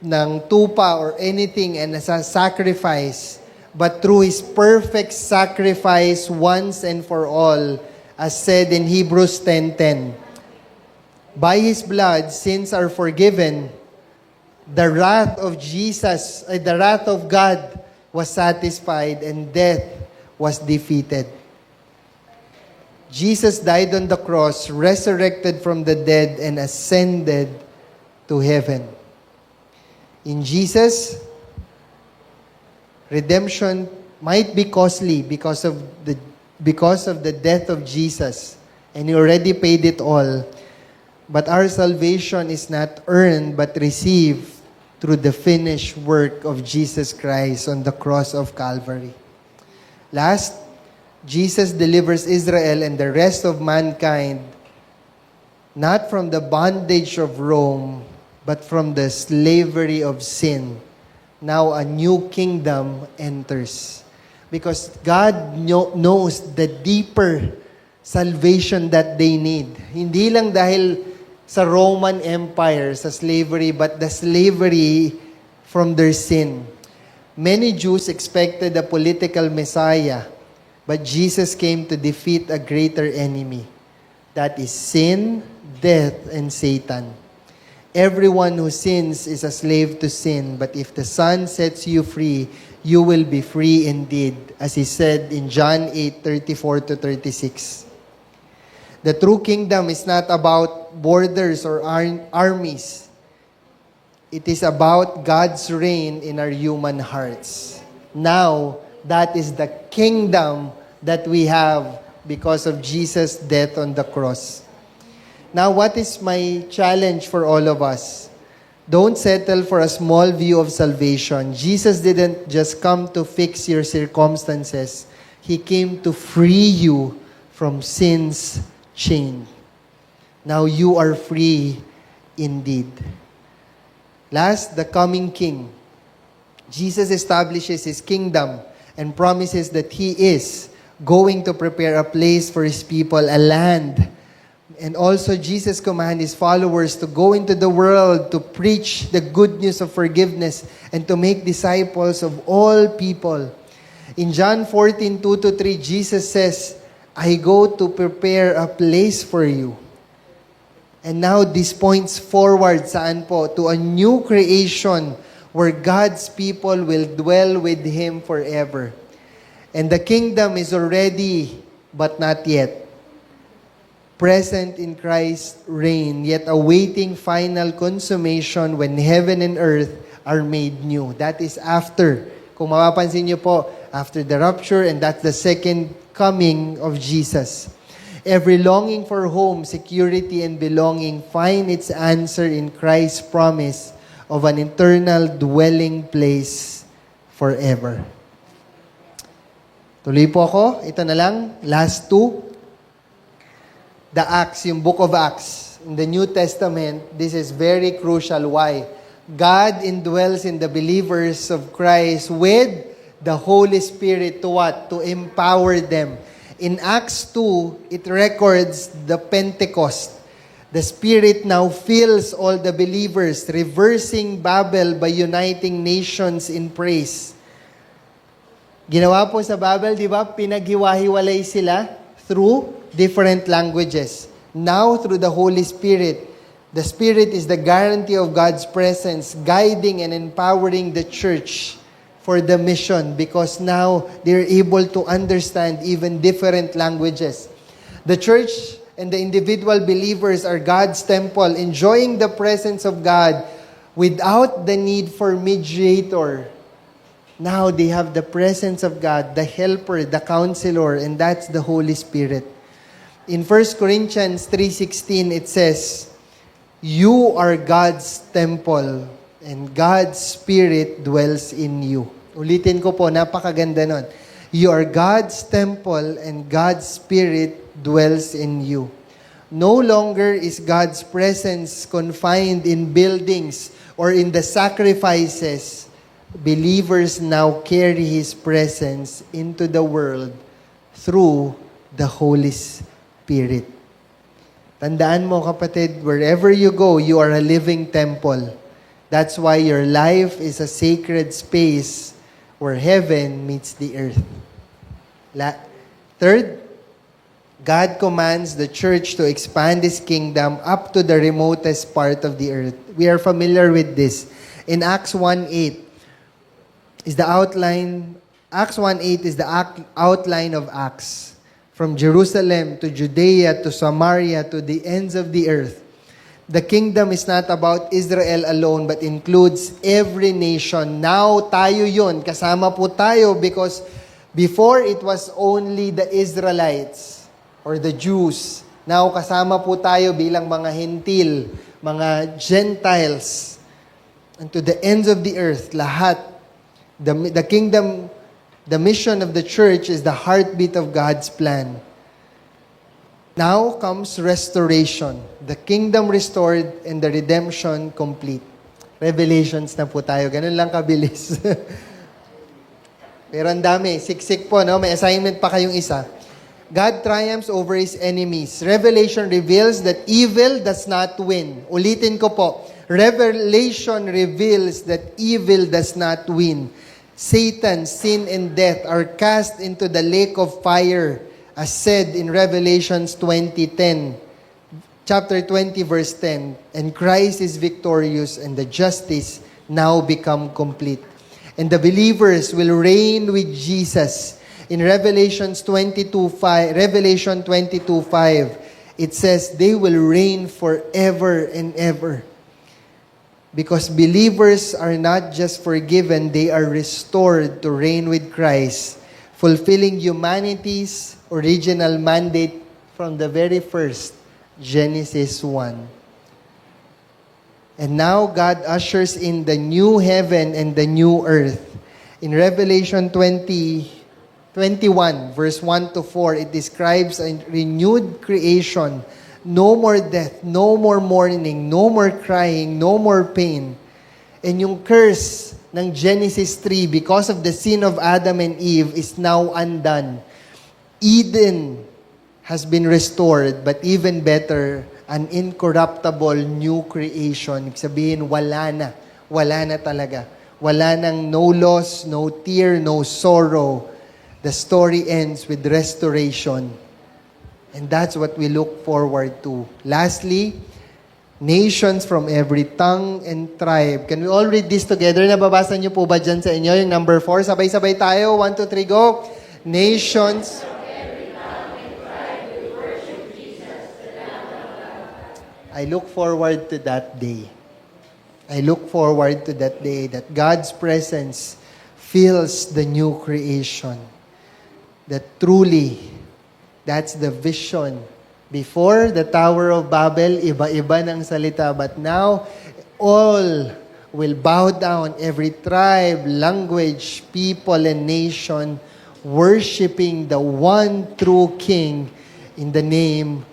ng tupa or anything and nasa sacrifice, but through His perfect sacrifice once and for all, as said in Hebrews 10:10. By His blood, sins are forgiven. The wrath of Jesus, the wrath of God was satisfied and death was defeated. Jesus died on the cross, resurrected from the dead, and ascended to heaven. In Jesus, redemption might be costly because of the death of Jesus, and He already paid it all. But our salvation is not earned but received through the finished work of Jesus Christ on the cross of Calvary. Last, Jesus delivers Israel and the rest of mankind not from the bondage of Rome, but from the slavery of sin. Now a new kingdom enters. Because God knows the deeper salvation that they need. Hindi lang dahil sa Roman Empire, sa slavery, but the slavery from their sin. Many Jews expected a political Messiah, but Jesus came to defeat a greater enemy. That is sin, death, and Satan. Everyone who sins is a slave to sin, but if the Son sets you free, you will be free indeed, as He said in John 8:34-36. The true kingdom is not about borders or armies. It is about God's reign in our human hearts. Now, that is the kingdom that we have because of Jesus' death on the cross. Now, what is my challenge for all of us? Don't settle for a small view of salvation. Jesus didn't just come to fix your circumstances. He came to free you from sin's chain. Now you are free indeed. Last, the coming King. Jesus establishes His kingdom and promises that He is going to prepare a place for His people, a land. And also Jesus commands His followers to go into the world to preach the good news of forgiveness and to make disciples of all people. In John 14:2-3, Jesus says, I go to prepare a place for you. And now this points forward, saan po? To a new creation where God's people will dwell with Him forever. And the kingdom is already, but not yet, present in Christ's reign, yet awaiting final consummation when heaven and earth are made new. That is after. Kung mapapansin niyo po, after the rapture, and that's the second coming of Jesus. Every longing for home, security, and belonging find its answer in Christ's promise of an eternal dwelling place forever. Tuloy po ako. Ito na lang. Last two. The Acts, yung book of Acts. In the New Testament, this is very crucial. Why? God indwells in the believers of Christ with the Holy Spirit to what? To empower them. In Acts 2, it records the Pentecost. The Spirit now fills all the believers, reversing Babel by uniting nations in praise. Ginawa po sa Babel, di ba? Pinaghiwa-hiwalay sila through different languages. Now, through the Holy Spirit, the Spirit is the guarantee of God's presence, guiding and empowering the church for the mission because now they're able to understand even different languages. The church and the individual believers are God's temple, enjoying the presence of God without the need for mediator. Now they have the presence of God, the helper, the counselor, and that's the Holy Spirit. In 1 Corinthians 3:16, it says, "You are God's temple, and God's Spirit dwells in you." Ulitin ko po, napakaganda nun. You are God's temple, and God's Spirit dwells in you. No longer is God's presence confined in buildings or in the sacrifices. Believers now carry His presence into the world through the Holy Spirit. Tandaan mo, kapatid, wherever you go, you are a living temple. That's why your life is a sacred space where heaven meets the earth. Third, God commands the church to expand His kingdom up to the remotest part of the earth. We are familiar with this. In Acts 1:8, is the outline. Acts 1:8 is the outline of Acts. From Jerusalem to Judea to Samaria to the ends of the earth. The kingdom is not about Israel alone but includes every nation. Now tayo yun. Kasama po tayo because before it was only the Israelites or the Jews. Now kasama po tayo bilang mga Hentil, mga Gentiles. And to the ends of the earth, lahat. The kingdom, the mission of the church is the heartbeat of God's plan. Now comes restoration. The kingdom restored and the redemption complete. Revelations na po tayo. Ganun lang kabilis. Pero ang dami. Siksik po, no? May assignment pa kayong isa. God triumphs over His enemies. Revelation reveals that evil does not win. Ulitin ko po. Revelation reveals that evil does not win. Satan, sin, and death are cast into the lake of fire, as said in Revelations 20:10. Chapter 20, verse 10. And Christ is victorious, and the justice now become complete. And the believers will reign with Jesus. In Revelation 22:5, it says they will reign forever and ever. Because believers are not just forgiven, they are restored to reign with Christ, fulfilling humanity's original mandate from the very first, Genesis 1. And now God ushers in the new heaven and the new earth. In Revelation 21, verse 1 to 4, it describes a renewed creation. No more death, no more mourning, no more crying, no more pain. And yung curse ng Genesis 3 because of the sin of Adam and Eve is now undone. Eden has been restored, but even better, an incorruptible new creation. Ibig sabihin, wala na. Wala na talaga. Wala nang no loss, no tear, no sorrow. The story ends with restoration. And that's what we look forward to. Lastly, nations from every tongue and tribe. Can we all read this together? Nababasa niyo po ba dyan sa inyo? Yung number 4. Sabay-sabay tayo. 1, 2, 3, go. Nations. I look forward to that day. I look forward to that day that God's presence fills the new creation. That truly, that's the vision. Before, the Tower of Babel, iba-iba ng salita. But now, all will bow down, every tribe, language, people, and nation, worshiping the one true King in the name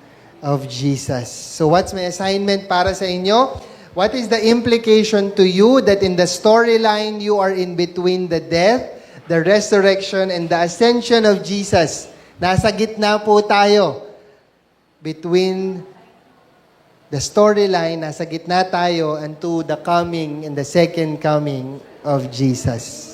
of Jesus. So what's my assignment para sa inyo? What is the implication to you that in the storyline you are in between the death, the resurrection, and the ascension of Jesus? Nasa gitna po tayo. Between the storyline, nasa gitna tayo unto the coming and the second coming of Jesus.